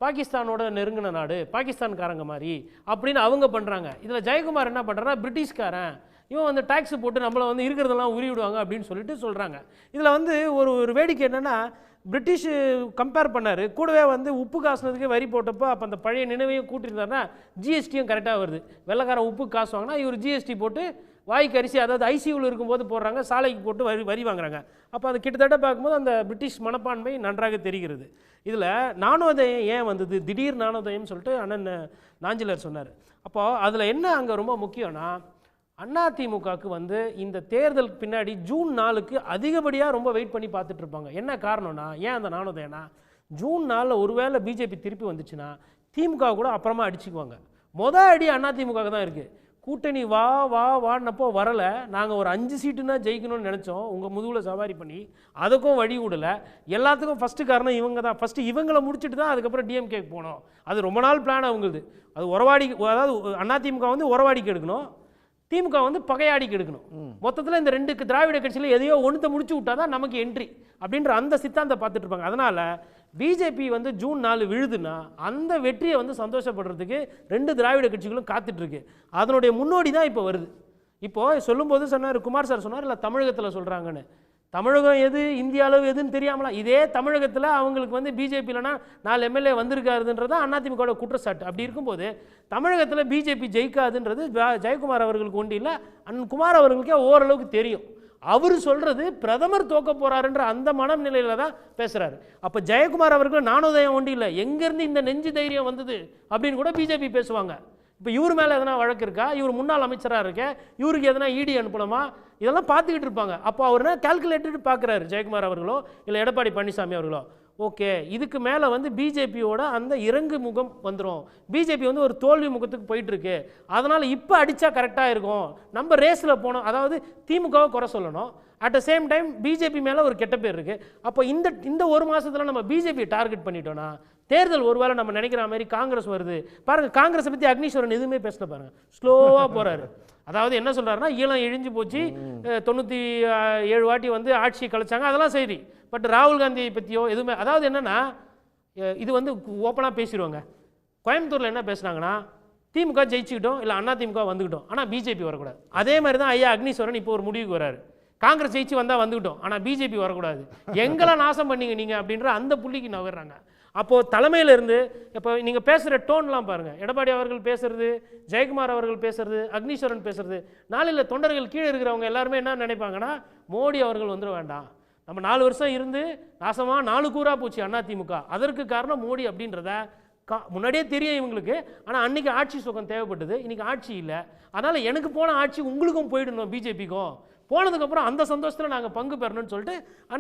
பாகிஸ்தானோட நெருங்கின நாடு, பாகிஸ்தான்காரங்க மாதிரி அப்படின்னு அவங்க பண்ணுறாங்க. இதில் ஜெயக்குமார் என்ன பண்ணுறாருன்னா, பிரிட்டிஷ்காரன், இவன் வந்து டேக்ஸ் போட்டு நம்மளை வந்து இருக்கிறதெல்லாம் உரி விடுவாங்க அப்படின்னு சொல்லிட்டு சொல்கிறாங்க. இதில் வந்து ஒரு வேடிக்கை என்னென்னா, பிரிட்டிஷ் கம்பேர் பண்ணார், கூடவே வந்து உப்பு காசுனதுக்கு வரி போட்டப்போ அப்போ அந்த பழைய நினைவையும் கூட்டியிருந்தாருன்னா ஜிஎஸ்டியும் கரெக்டாக வருது. வெள்ளைக்காரன் உப்பு காசு வாங்கினா இவர் ஜிஎஸ்டி போட்டு வாய்க்கு அரிசி, அதாவது ஐசியூவில் இருக்கும்போது போடுறாங்க, சாலைக்கு போட்டு வரி வாங்குறாங்க. அப்போ அது கிட்டத்தட்ட பார்க்கும்போது அந்த பிரிட்டிஷ் மனப்பான்மை நன்றாக தெரிகிறது. இதில் நாணோதயம் ஏன் வந்தது, திடீர் நாணோதயம் சொல்லிட்டு அண்ணன் நாஞ்சிலர் சொன்னார். அப்போது அதில் என்ன அங்கே ரொம்ப முக்கியம்னா, அதிமுகவுக்கு வந்து இந்த தேர்தல் பின்னாடி ஜூன் 4க்கு அதிகப்படியாக ரொம்ப வெயிட் பண்ணி பார்த்துட்டு இருப்பாங்க. என்ன காரணம்னா, ஏன் அந்த நாணோதயம்னா, ஜூன் 4 ஒருவேளை பிஜேபி திருப்பி வந்துச்சுன்னா திமுக கூட அப்புறமா அடிச்சுக்குவாங்க. அடி அதிமுக தான் இருக்குது. கூட்டணி வான்னப்போ வரலை, நாங்கள் ஒரு 5 சீட்டுனா ஜெயிக்கணும்னு நினச்சோம், உங்கள் முதுகில் சவாரி பண்ணி அதுக்கும் வழி விடலை. எல்லாத்துக்கும் ஃபஸ்ட்டு காரணம் இவங்க தான். ஃபஸ்ட்டு இவங்களை முடிச்சுட்டு தான் அதுக்கப்புறம் டிஎம்கேக்கு போனோம். அது ரொம்ப நாள் பிளான் அவங்களுது. அது உறவாடி, அதாவது அதிமுக வந்து உறவாடிக்கு எடுக்கணும், திமுக வந்து பகையாடிக்கு எடுக்கணும். மொத்தத்தில் இந்த 2 திராவிட கட்சியில் எதையோ ஒன்றுத்தை முடிச்சு விட்டா தான் நமக்கு என்ட்ரி அப்படின்ற அந்த சித்தாந்தத்தை பார்த்துட்டு இருப்பாங்க. அதனால் பிஜேபி வந்து ஜூன் 4 விழுதுன்னா அந்த வெற்றியை வந்து சந்தோஷப்படுறதுக்கு 2 திராவிட கட்சிகளும் காத்துட்ருக்கு. அதனுடைய முன்னோடி தான் இப்போ வருது. இப்போது சொல்லும்போது சொன்னார், குமார் சார் சொன்னார், இல்லை தமிழகத்தில் சொல்கிறாங்கன்னு. தமிழகம் எது, இந்திய அளவு எதுன்னு தெரியாமலாம். இதே தமிழகத்தில் அவங்களுக்கு வந்து பிஜேபியிலனா 4 எம்எல்ஏ வந்திருக்காருன்றது அதிமுக குற்றச்சாட்டு. அப்படி இருக்கும்போது தமிழகத்தில் பிஜேபி ஜெயிக்காதுன்றது ஜெயக்குமார் அவர்களுக்கு ஒன்றும் இல்லை, அண்ணன் குமார் அவர்களுக்கே ஓரளவுக்கு தெரியும். அவர் சொல்கிறது பிரதமர் தோக்க போகிறாருன்ற அந்த மனநிலையில் தான் பேசுகிறாரு. அப்போ ஜெயக்குமார் அவர்கள் நாணோதயம் ஒன்றும் இல்லை, எங்கேருந்து இந்த நெஞ்சு தைரியம் வந்தது அப்படின்னு கூட பிஜேபி பேசுவாங்க. இப்போ இவர் மேலே எதனா வழக்கு இருக்கா, இவர் முன்னாள் அமைச்சராக இருக்க, இவருக்கு எதனா இடி அனுப்பணுமா, இதெல்லாம் பார்த்துக்கிட்டு இருப்பாங்க. அப்போ அவர் என்ன கால்குலேட்டட் பார்க்குறாரு ஜெயக்குமார் அவர்களோ இல்லை எடப்பாடி பழனிசாமி அவர்களோ, ஓகே இதுக்கு மேலே வந்து பிஜேபியோட அந்த இறங்கு முகம் வந்துடும், பிஜேபி வந்து ஒரு தோல்வி முகத்துக்கு போயிட்டுருக்கு, அதனால் இப்போ அடித்தா கரெக்டாக இருக்கும், நம்ம ரேஸில் போனோம், அதாவது திமுகவை குறை சொல்லணும், at the same time BJP மேலே ஒரு கெட்ட பேர் இருக்குது. அப்போ இந்த ஒரு மாதத்தில் நம்ம பிஜேபியை டார்கெட் பண்ணிட்டோன்னா தேர்தல் ஒருவேளை நம்ம நினைக்கிற மாதிரி காங்கிரஸ் வருது பாருங்கள். காங்கிரஸை பற்றி அக்னீஸ்வரன் எதுவுமே பேசல பாருங்கள், ஸ்லோவாக போகிறாரு. அதாவது என்ன சொல்கிறாருன்னா, ஈழம் இழிஞ்சு போச்சு, 97 வாட்டி வந்து ஆட்சி கலைச்சாங்க, அதெல்லாம் சரி. பட் ராகுல் காந்தியை பற்றியோ எதுவுமே, அதாவது என்னென்னா இது வந்து ஓப்பனாக பேசிடுவாங்க. கோயம்புத்தூரில் என்ன பேசுனாங்கன்னா, திமுக ஜெயிச்சுக்கிட்டோம் இல்லை அதிமுக வந்துக்கிட்டோம், ஆனால் பிஜேபி வரக்கூடாது. அதே மாதிரி தான் ஐயா அக்னீஸ்வரன் இப்போ ஒரு முடிவுக்கு வராரு, காங்கிரஸ் ஜெயிச்சு வந்தால் வந்துக்கிட்டோம் ஆனால் பிஜேபி வரக்கூடாது, எங்கெல்லாம் நாசம் பண்ணீங்க நீங்கள் அப்படின்ற அந்த புள்ளிக்கு நகர்றாங்க. அப்போது தலைமையிலேருந்து இப்போ நீங்கள் பேசுகிற டோன்லாம் பாருங்கள், எடப்பாடி அவர்கள் பேசுகிறது, ஜெயக்குமார் அவர்கள் பேசுகிறது, அக்னீஸ்வரன் பேசுகிறது, நாளில் தொண்டர்கள் கீழே இருக்கிறவங்க எல்லாருமே என்ன நினைப்பாங்கன்னா, மோடி அவர்கள் வந்துட வேண்டாம், நம்ம 4 வருஷம் இருந்து நாசமாக 4 கூறாக போச்சு அதிமுக, அதற்கு காரணம் மோடி அப்படின்றத முன்னாடியே தெரியும் இவங்களுக்கு. ஆனால் அன்றைக்கி ஆட்சி சுகம் தேவைப்பட்டது, இன்றைக்கி ஆட்சி இல்லை, அதனால் எனக்கு போன ஆட்சி உங்களுக்கும் போயிடணும், பிஜேபிக்கும் போனதுக்கப்புறம் அந்த சந்தோஷத்தில் நாங்கள் பங்கு பெறணும்னு சொல்லிட்டு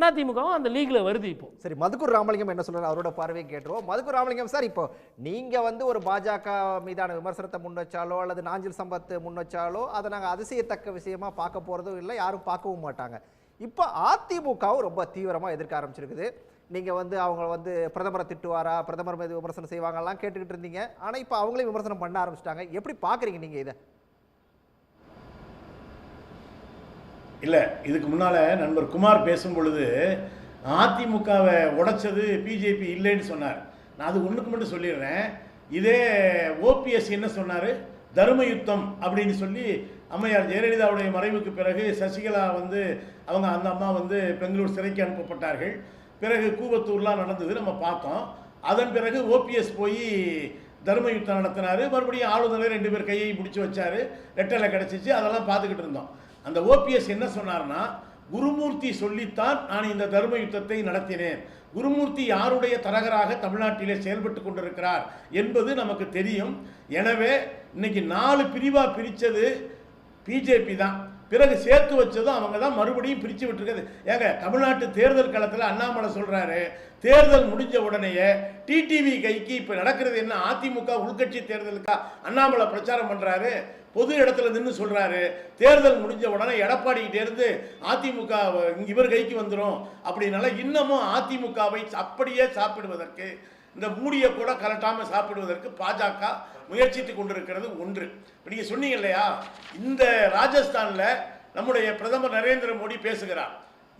அதிமுகவும் அந்த லீக்ல வருது. இப்போ சரி, மதுக்கூர் ராமலிங்கம் என்ன சொல்றாரு, அவரோட பார்வையை கேட்டுருவோம். மதுக்கூர் ராமலிங்கம் சார், இப்போ நீங்கள் வந்து ஒரு பாஜக மீதான விமர்சனத்தை முன் வச்சாலோ அல்லது நாஞ்சில் சம்பத் முன் வச்சாலோ அதை நாங்கள் அதிசயத்தக்க விஷயமா பார்க்க போகிறதும் இல்லை, யாரும் பார்க்கவும் மாட்டாங்க. இப்போ அதிமுகவும் ரொம்ப தீவிரமாக எதிர்க்க ஆரம்பிச்சிருக்குது. நீங்கள் வந்து அவங்க வந்து பிரதமரை திட்டுவாரா, பிரதமர் மீது விமர்சனம் செய்வாங்கலாம் கேட்டுக்கிட்டு இருந்தீங்க, ஆனால் இப்போ அவங்களே விமர்சனம் பண்ண ஆரம்பிச்சிட்டாங்க. எப்படி பார்க்குறீங்க நீங்கள் இதை? இல்லை, இதுக்கு முன்னால் நண்பர் குமார் பேசும் பொழுது அதிமுகவை உடைச்சது பிஜேபி இல்லைன்னு சொன்னார். நான் அது ஒன்றுக்கு மட்டும் சொல்லிடுறேன், இதே ஓபிஎஸ் என்ன சொன்னார், தர்ம யுத்தம் அப்படின்னு சொல்லி அம்மையார் ஜெயலலிதாவுடைய மறைவுக்கு பிறகு சசிகலா வந்து அந்த அம்மா வந்து பெங்களூர் சிறைக்கு அனுப்பப்பட்டார்கள். பிறகு கூவத்தூர்லாம் நடந்தது நம்ம பார்த்தோம். அதன் பிறகு ஓபிஎஸ் போய் தர்ம யுத்தம் நடத்தினார். மறுபடியும் ஆளுநர் 2 பேர் கையை பிடிச்சி வச்சார், ரெட்டலை கிடச்சிச்சு, அதெல்லாம் பார்த்துக்கிட்டு இருந்தோம். அந்த ஓபிஎஸ் என்ன சொன்னார்னா, குருமூர்த்தி சொல்லித்தான் நான் இந்த தர்ம யுத்தத்தை நடத்தினேன். குருமூர்த்தி யாருடைய தரகராக தமிழ்நாட்டிலே செயல்பட்டு கொண்டிருக்கிறார் என்பது நமக்கு தெரியும். எனவே இன்னைக்கு 4 பிரிவாக பிரித்தது பிஜேபி தான், பிறகு சேர்த்து வச்சதும் அவங்க தான், மறுபடியும் பிரித்து விட்டுருக்குது. ஏங்க, தமிழ்நாட்டு தேர்தல் களத்தில் அண்ணாமலை சொல்கிறாரு, தேர்தல் முடிஞ்ச உடனேயே டிடிவி கைக்கு இப்போ நடக்கிறது என்ன, அதிமுக உள்கட்சி தேர்தலுக்கா அண்ணாமலை பிரச்சாரம் பண்ணுறாரு, பொது இடத்துல நின்று சொல்கிறாரு, தேர்தல் முடிஞ்ச உடனே எடப்பாடிக்கிட்டே இருந்து அதிமுக இவர் கைக்கு வந்துடும் அப்படின்னால இன்னமும் அதிமுகவை அப்படியே சாப்பிடுவதற்கு, இந்த மூடியை கூட கலட்டாமல் சாப்பிடுவதற்கு பாஜக முயற்சித்து கொண்டிருக்கிறது ஒன்று. இப்போ நீங்கள் சொன்னீங்க இல்லையா, இந்த ராஜஸ்தானில் நம்முடைய பிரதமர் நரேந்திர மோடி பேசுகிறார்,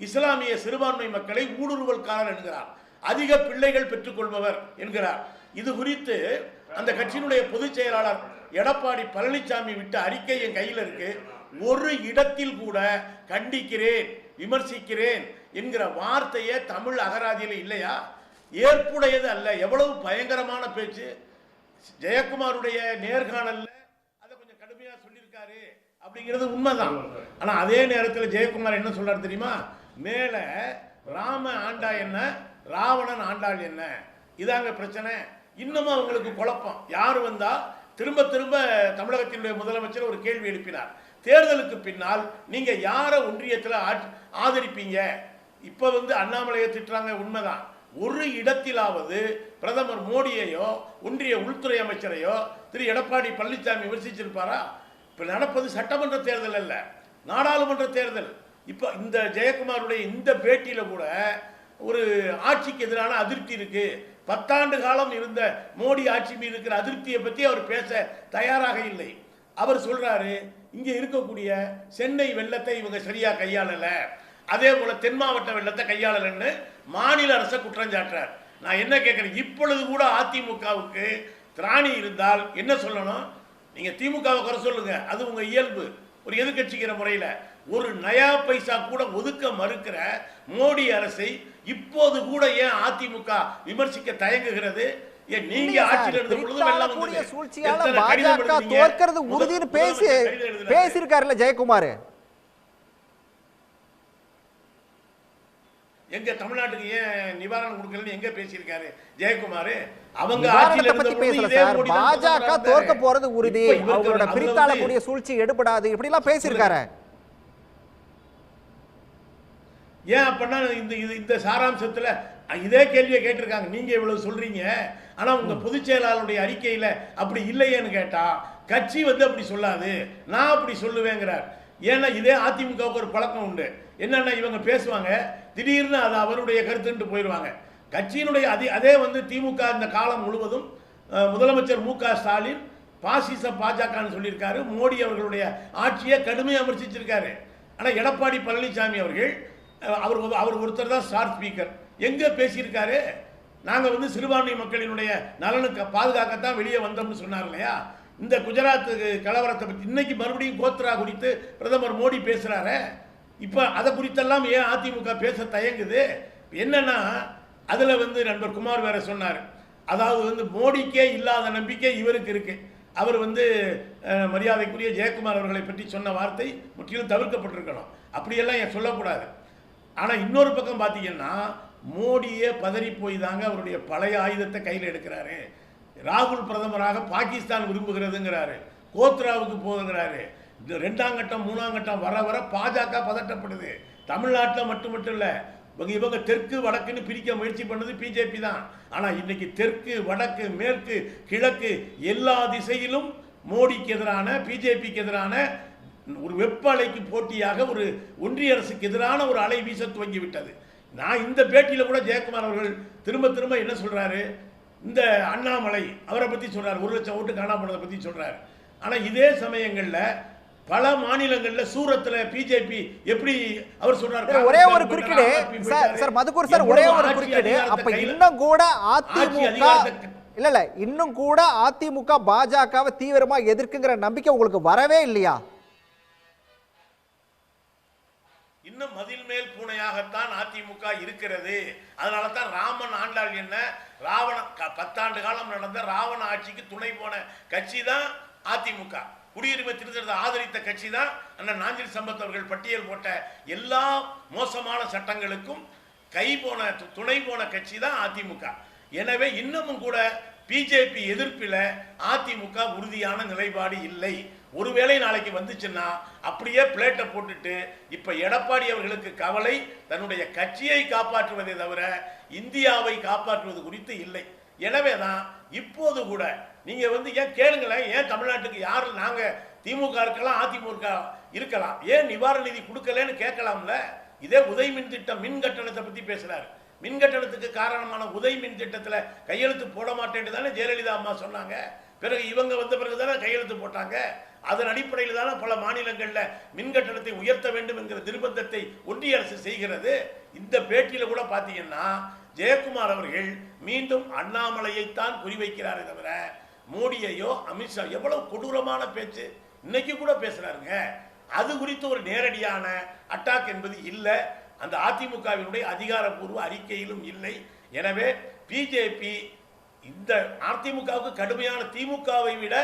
இஸ்லாமிய சிறுபான்மை மக்களை ஊடுருவல்காரர் என்கிறார், அதிக பிள்ளைகள் பெற்றுக்கொள்பவர் என்கிறார். இது குறித்து அந்த கட்சியினுடைய பொதுச் செயலாளர் எடப்பாடி பழனிசாமி விட்ட அறிக்கை என் கையில் இருக்கு. ஒரு இடத்தில் கூட கண்டிக்கிறேன், விமர்சிக்கிறேன் என்கிற வார்த்தையே தமிழ் அகராதியில் இல்லையா? ஏற்புடையது அல்ல. எவ்வளவு பயங்கரமான பேச்சு! ஜெயக்குமாருடைய நேர்காணல்ல அதை கொஞ்சம் கடுமையா சொல்லியிருக்காரு அப்படிங்கிறது உண்மைதான். ஆனா அதே நேரத்தில் ஜெயக்குமார் என்ன சொல்றாரு தெரியுமா, மேல ராம ஆண்டா என்ன, ராவணன் ஆண்டாள் என்ன, இதாங்க பிரச்சனை. இன்னமும் அவங்களுக்கு குழப்பம். யார் வந்தா திரும்ப திரும்ப தமிழகத்தினுடைய முதலமைச்சர் ஒரு கேள்வி எழுப்பினார், தேர்தலுக்கு பின்னால் நீங்க யார ஒன்றியத்தில் ஆதரிப்பீங்க? இப்ப வந்து அண்ணாமலையை திட்டுறாங்க, உண்மைதான். ஒரு இடத்திலாவது பிரதமர் மோடியையோ ஒன்றிய உள்துறை அமைச்சரையோ திரு எடப்பாடி பழனிசாமி விமர்சிச்சிருப்பாரா? இப்ப நடப்பது சட்டமன்ற தேர்தல் அல்ல, நாடாளுமன்ற தேர்தல். இப்ப இந்த ஜெயக்குமாருடைய இந்த பேட்டியில கூட ஒரு ஆட்சிக்கு எதிரான அதிருப்தி இருக்கு. 10 ஆண்டு காலம் இருந்த மோடி ஆட்சி மீது இருக்கிற அதிருப்தியை பற்றி அவர் பேச தயாராக இல்லை. அவர் சொல்றாரு, இங்கே இருக்கக்கூடிய சென்னை வெள்ளத்தை இவங்க சரியா கையாளல, அதே போல தென் மாவட்ட வெள்ளத்தை கையாளலன்னு மாநில அரசை குற்றம் சாட்டுறார். நான் என்ன கேட்கிறேன், இப்பொழுது கூட அதிமுகவுக்கு திராணி இருந்தால் என்ன சொல்லணும்? நீங்க திமுகவை குறை சொல்லுங்க, அது உங்க இயல்பு. ஒரு எதிர்கட்சிக்கிற முறையில் ஒரு நயா பைசா கூட ஒதுக்க மறுக்கிற மோடி அரசை இப்போது கூட ஏன் அதிமுக விமர்சிக்க தயங்குகிறது? நீங்க ஆட்சியில் இருந்த பொழுது எல்லாம் சூழ்ச்சியால பாஜக தோற்கிறது உறுதின்னு பேசியிருக்காருல்ல ஜெயக்குமார். எங்க தமிழ்நாட்டுக்கு ஏன் நிவாரணம் கொடுக்கலன்னு எங்க பேசியிருக்காரு ஜெயக்குமார்? அவங்க ஆட்சியில் இருந்த பொழுது பாஜக தோற்க போறது உறுதி, அவங்களோட பிரித்தாளக்கூடிய சூழ்ச்சி எடுபடாது, இப்படி எல்லாம் பேசியிருக்காரு. ஏன் அப்படின்னா இந்த சாராம்சத்தில் இதே கேள்வியை கேட்டிருக்காங்க. நீங்க இவ்வளவு சொல்றீங்க, ஆனா உங்க பொதுச் செயலாளருடைய அறிக்கையில அப்படி இல்லையேன்னு கேட்டா கட்சி வந்து அப்படி சொல்லாது, நான் அப்படி சொல்லுவேங்கிறார். ஏன்னா இதே அதிமுகவுக்கு ஒரு பழக்கம் உண்டு. என்னன்னா இவங்க பேசுவாங்க, திடீர்னு அது அவருடைய கருத்துன்ட்டு போயிடுவாங்க. கட்சியினுடைய அதே வந்து திமுக இந்த காலம் முழுவதும் முதலமைச்சர் மு க ஸ்டாலின் பாசிச பாஜகன்னு சொல்லியிருக்காரு, மோடி அவர்களுடைய ஆட்சியை கடுமையாக விமர்சிச்சிருக்காரு. ஆனால் எடப்பாடி பழனிசாமி அவர்கள் அவர் ஒருத்தர் தான் ஸ்டார் ஸ்பீக்கர். எங்கே பேசியிருக்காரு? நாங்கள் வந்து சிறுபான்மை மக்களினுடைய நலனுக்கு பாதுகாக்கத்தான் வெளியே வந்தோம்னு சொன்னார் இல்லையா? இந்த குஜராத் கலவரத்தை பற்றி இன்னைக்கு மறுபடியும் கோத்ரா குறித்து பிரதமர் மோடி பேசுகிறாரு. இப்போ அதை குறித்தெல்லாம் ஏன் அதிமுக பேச தயங்குது? என்னன்னா அதில் வந்து நண்பர் குமார் வேற சொன்னார், அதாவது வந்து மோடிக்கே இல்லாத நம்பிக்கை இவருக்கு இருக்கு. அவர் வந்து மரியாதைக்குரிய ஜெயக்குமார் அவர்களை பற்றி சொன்ன வார்த்தை முற்றிலும் தவிர்க்கப்பட்டிருக்கணும், அப்படியெல்லாம் ஏன் சொல்லக்கூடாது. ஆனால் இன்னொரு பக்கம் பார்த்தீங்கன்னா மோடியே பதறி போய் தாங்க அவருடைய பழைய ஆயுதத்தை கையில் எடுக்கிறாரு. ராகுல் பிரதமராக பாகிஸ்தான் விரும்புகிறதுங்கிறாரு, கோத்ராவுக்கு போகுங்கிறாரு. இந்த 2ஆம் கட்டம் 3ஆம் கட்டம் வர வர பாஜக பதட்டப்படுது. தமிழ்நாட்டில் மட்டும் இல்லை, இவங்க தெற்கு வடக்குன்னு பிரிக்க முயற்சி பண்ணது பிஜேபி தான். ஆனால் இன்னைக்கு தெற்கு வடக்கு மேற்கு கிழக்கு எல்லா திசையிலும் மோடிக்கு எதிரான பிஜேபிக்கு எதிரான ஒரு வெப்ப அலைக்கு போட்டியாக ஒரு ஒன்றிய அரசுக்கு எதிரான ஒரு அலை வீச துவங்கி விட்டது. நான் இந்த பேட்டியில் கூட ஜெயக்குமார் அவர்கள் திரும்ப திரும்ப என்ன சொல்றாரு, இந்த அண்ணாமலை அவரை பற்றி சொல்றாரு, 1 லட்சம் ஓட்டு காணாம போனதை பற்றி சொல்றாரு. ஆனால் இதே சமயங்களில் பல மாநிலங்களில் சூரத்தில் பிஜேபி எப்படி அவர் சொல்றாரு, ஒரே ஒரு குறுக்கீடு சார் மதுக்கூர் சார், ஒரே ஒரு குறுக்கீடு. அப்ப இன்னும் கூட அதிமுக இல்ல இன்னும் கூட அதிமுக பாஜகவை தீவிரமா எதிர்க்குங்கிற நம்பிக்கை உங்களுக்கு வரவே இல்லையா? இன்னும் மதில் மேல் பூனையாகத்தான் அதிமுக இருக்கிறது. அதனால தான் ராமன் ஆண்டாள் என்ன ராவண 10 ஆண்டு காலம் நடந்த ராவண ஆட்சிக்கு துணை போன கட்சி தான் அதிமுக. குடியுரிமை திருத்தத்தை ஆதரித்த கட்சி தான் அண்ணன் நாஞ்சில் சம்பத் அவர்கள் பட்டியல் போட்ட எல்லா மோசமான சட்டங்களுக்கும் துணை போன கட்சி தான் அதிமுக. எனவே இன்னமும் கூட பிஜேபி எதிர்ப்பில் அதிமுக உறுதியான நிலைப்பாடு இல்லை. ஒருவேளை நாளைக்கு வந்துச்சுன்னா அப்படியே பிளேட்டை போட்டுட்டு இப்ப எடப்பாடி அவர்களுக்கு கவலை தன்னுடைய கட்சியை காப்பாற்றுவதை தவிர இந்தியாவை காப்பாற்றுவது குறித்து இல்லை. எனவேதான் இப்போது கூட நீங்க ஏன் கேளுங்களேன், ஏன் தமிழ்நாட்டுக்கு யாரு நாங்க திமுக இருக்கலாம் அதிமுக இருக்கலாம், ஏன் நிவாரண நிதி கொடுக்கலன்னு கேட்கலாம்ல. இதே உதய் மின் திட்டம் மின் கட்டணத்தை பத்தி பேசுறாரு. மின் கட்டணத்துக்கு காரணமான உதய் மின் திட்டத்தில் கையெழுத்து போட மாட்டேன்னு தானே ஜெயலலிதா அம்மா சொன்னாங்க. பிறகு இவங்க வந்த பிறகு தானே கையெழுத்து போட்டாங்க. அதன் அடிப்படையில் தானே பல மாநிலங்களில் மின் கட்டணத்தை உயர்த்த வேண்டும் என்கிற நிர்பந்தத்தை ஒன்றிய அரசு செய்கிறது. இந்த பேட்டியில கூட பார்த்தீங்கன்னா ஜெயக்குமார் அவர்கள் மீண்டும் அண்ணாமலையைத்தான் குறிவைக்கிறாரே தவிர மோடியையோ அமித்ஷா எவ்வளவு கொடூரமான பேச்சு இன்னைக்கு கூட பேசுறாருங்க. அது குறித்து ஒரு நேரடியான அட்டாக் என்பது இல்லை, அந்த அதிமுகவினுடைய அதிகாரப்பூர்வ அறிக்கையிலும் இல்லை. எனவே பிஜேபி இந்த அதிமுகவுக்கு கடுமையான திமுகவை விட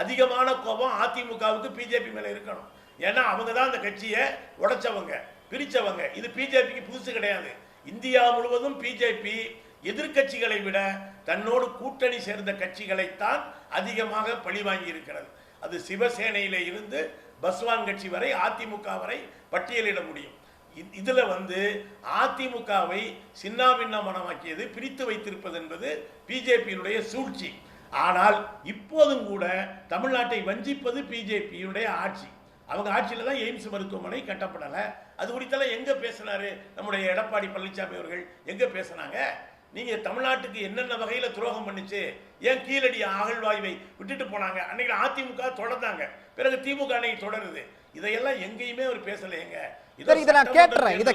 அதிகமான கோபம் அதிமுகவுக்கு பிஜேபி மேல இருக்கணும். ஏன்னா அவங்க தான் அந்த கட்சியை உடைச்சவங்க, பிரிச்சவங்க. இது பிஜேபிக்கு புதுசு கிடையாது. இந்தியா முழுவதும் பிஜேபி எதிர்கட்சிகளை விட தன்னோடு கூட்டணி சேர்ந்த கட்சிகளைத்தான் அதிகமாக பழிவாங்கி இருக்கிறது. அது சிவசேனையில இருந்து பஸ்வான் கட்சி வரை அதிமுக வரை பட்டியலிட முடியும். இதுல அதிமுகவை சின்னாபின்னமாக்கியது பிரித்து வைத்திருப்பது என்பது பிஜேபியினுடைய சூழ்ச்சி. ஆனால் இப்போதும் கூட தமிழ்நாட்டை வஞ்சிப்பது பிஜேபியுடைய ஆட்சி. அவங்க ஆட்சியில தான் எய்ம்ஸ் மருத்துவமனை கட்டப்படலை. அது குறித்தெல்லாம் எங்க பேசினாரு நம்முடைய எடப்பாடி பழனிசாமி அவர்கள்? எங்க பேசினாங்க? நீங்க தமிழ்நாட்டுக்கு என்னென்ன வகையில துரோகம் பண்ணுச்சு, ஏன் கீழடி அகழ்வாய்வை விட்டுட்டு போனாங்க? அன்னைக்கு அதிமுக தொடர்ந்தாங்க, பிறகு திமுக அன்னைக்கு தொடருது. இதையெல்லாம் எங்கேயுமே அவர் பேசலைங்க. இதை நான் கேட்றேன், இதை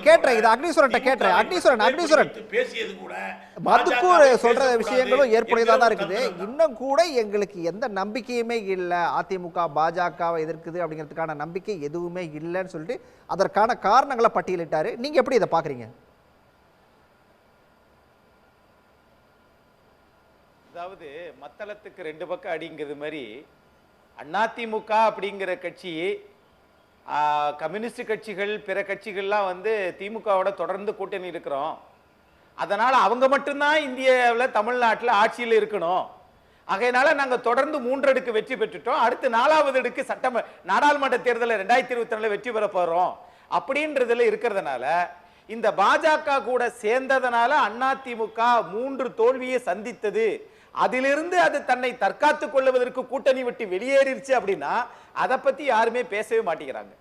அக்னீஸ்வரன் கேட்றேன். அக்னீஸ்வரன் பேசியது கூட மதுக்கூர் சொல்ற விஷயங்களும் ஏற்புடையதா தான் இருக்குது. இன்னும் கூட எங்களுக்கு எந்த நம்பிக்கையுமே இல்லை, அதிமுக பாஜகவை எதிர்க்குது அப்படிங்கிறதுக்கான நம்பிக்கை எதுவுமே இல்லைன்னு சொல்லிட்டு அதற்கான காரணங்களை பட்டியலிட்டாரு. நீங்க எப்படி இதை பாக்குறீங்க? அதாவது மத்தளத்துக்கு 2 பக்கம் அடிங்கிறது மாதிரி அதிமுக அப்படிங்கிற கட்சி, கம்யூனிஸ்ட் கட்சிகள் பிற கட்சிகள்லாம் திமுகவோட தொடர்ந்து கூட்டணி இருக்கிறோம், அதனால அவங்க மட்டும்தான் இந்தியாவில் தமிழ்நாட்டில் ஆட்சியில் இருக்கணும், ஆகையினால நாங்க தொடர்ந்து 3 அடுக்கு வெற்றி பெற்றுட்டோம், அடுத்து 4வது அடுக்கு நாடாளுமன்ற தேர்தலில் 2024 வெற்றி பெற போறோம் அப்படின்றதுல இருக்கிறதுனால இந்த பாஜக கூட சேர்ந்ததனால அதிமுக 3 தோல்வியை சந்தித்தது, அதிலிருந்து அது தன்னை தற்காத்துக் கொள்வதற்கு கூட்டணி விட்டு வெளியேறிடுச்சு அப்படின்னா அதை பத்தி யாருமே பேசவே மாட்டேங்கிறாங்க.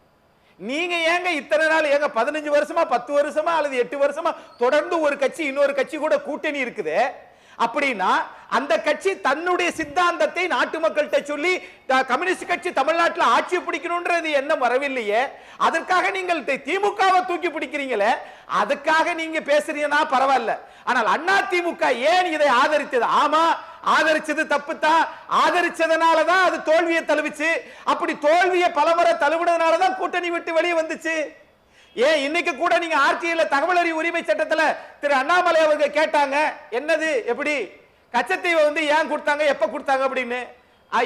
நீங்க ஏங்க இத்தனை நாள் ஏங்க 15 வருஷமா 10 வருஷமா அல்லது 8 வருஷமா தொடர்ந்து ஒரு கட்சி இன்னொரு கட்சி கூட கூட்டணி இருக்குது அப்படின்னா அந்த கட்சி தன்னுடைய சித்தாந்தத்தை நாட்டு மக்கள்கிட்ட சொல்லி கம்யூனிஸ்ட் கட்சி தமிழ்நாட்டில் ஆட்சி பிடிக்கணும்ன்றது எண்ணம் வரவில்லையே, அதற்காக நீங்கள் திமுகவை தூக்கி பிடிக்கிறீங்களே, அதுக்காக நீங்க பேசுறீங்கன்னா பரவாயில்ல. ஆனால் அதிமுக ஏன் இதை ஆதரித்தது? ஆமா, ஆதரிச்சது தப்பு தான், ஆதரிச்சதுனாலதான் அது தோல்வியை தழுவிச்சு, அப்படி தோல்வியை பலமுறை தழுவினதுனாலதான் கூட்டணி விட்டு வெளியே வந்துச்சு. ஏன் இன்னைக்கு கூட நீங்க ஆர்டிஐல தகவல் அறிவு உரிமை சட்டத்துல திரு அண்ணாமலை அவர்கள் கேட்டாங்க, என்னது எப்படி கச்சத்தீவை ஏன் கொடுத்தாங்க எப்ப கொடுத்தாங்க அப்படின்னு.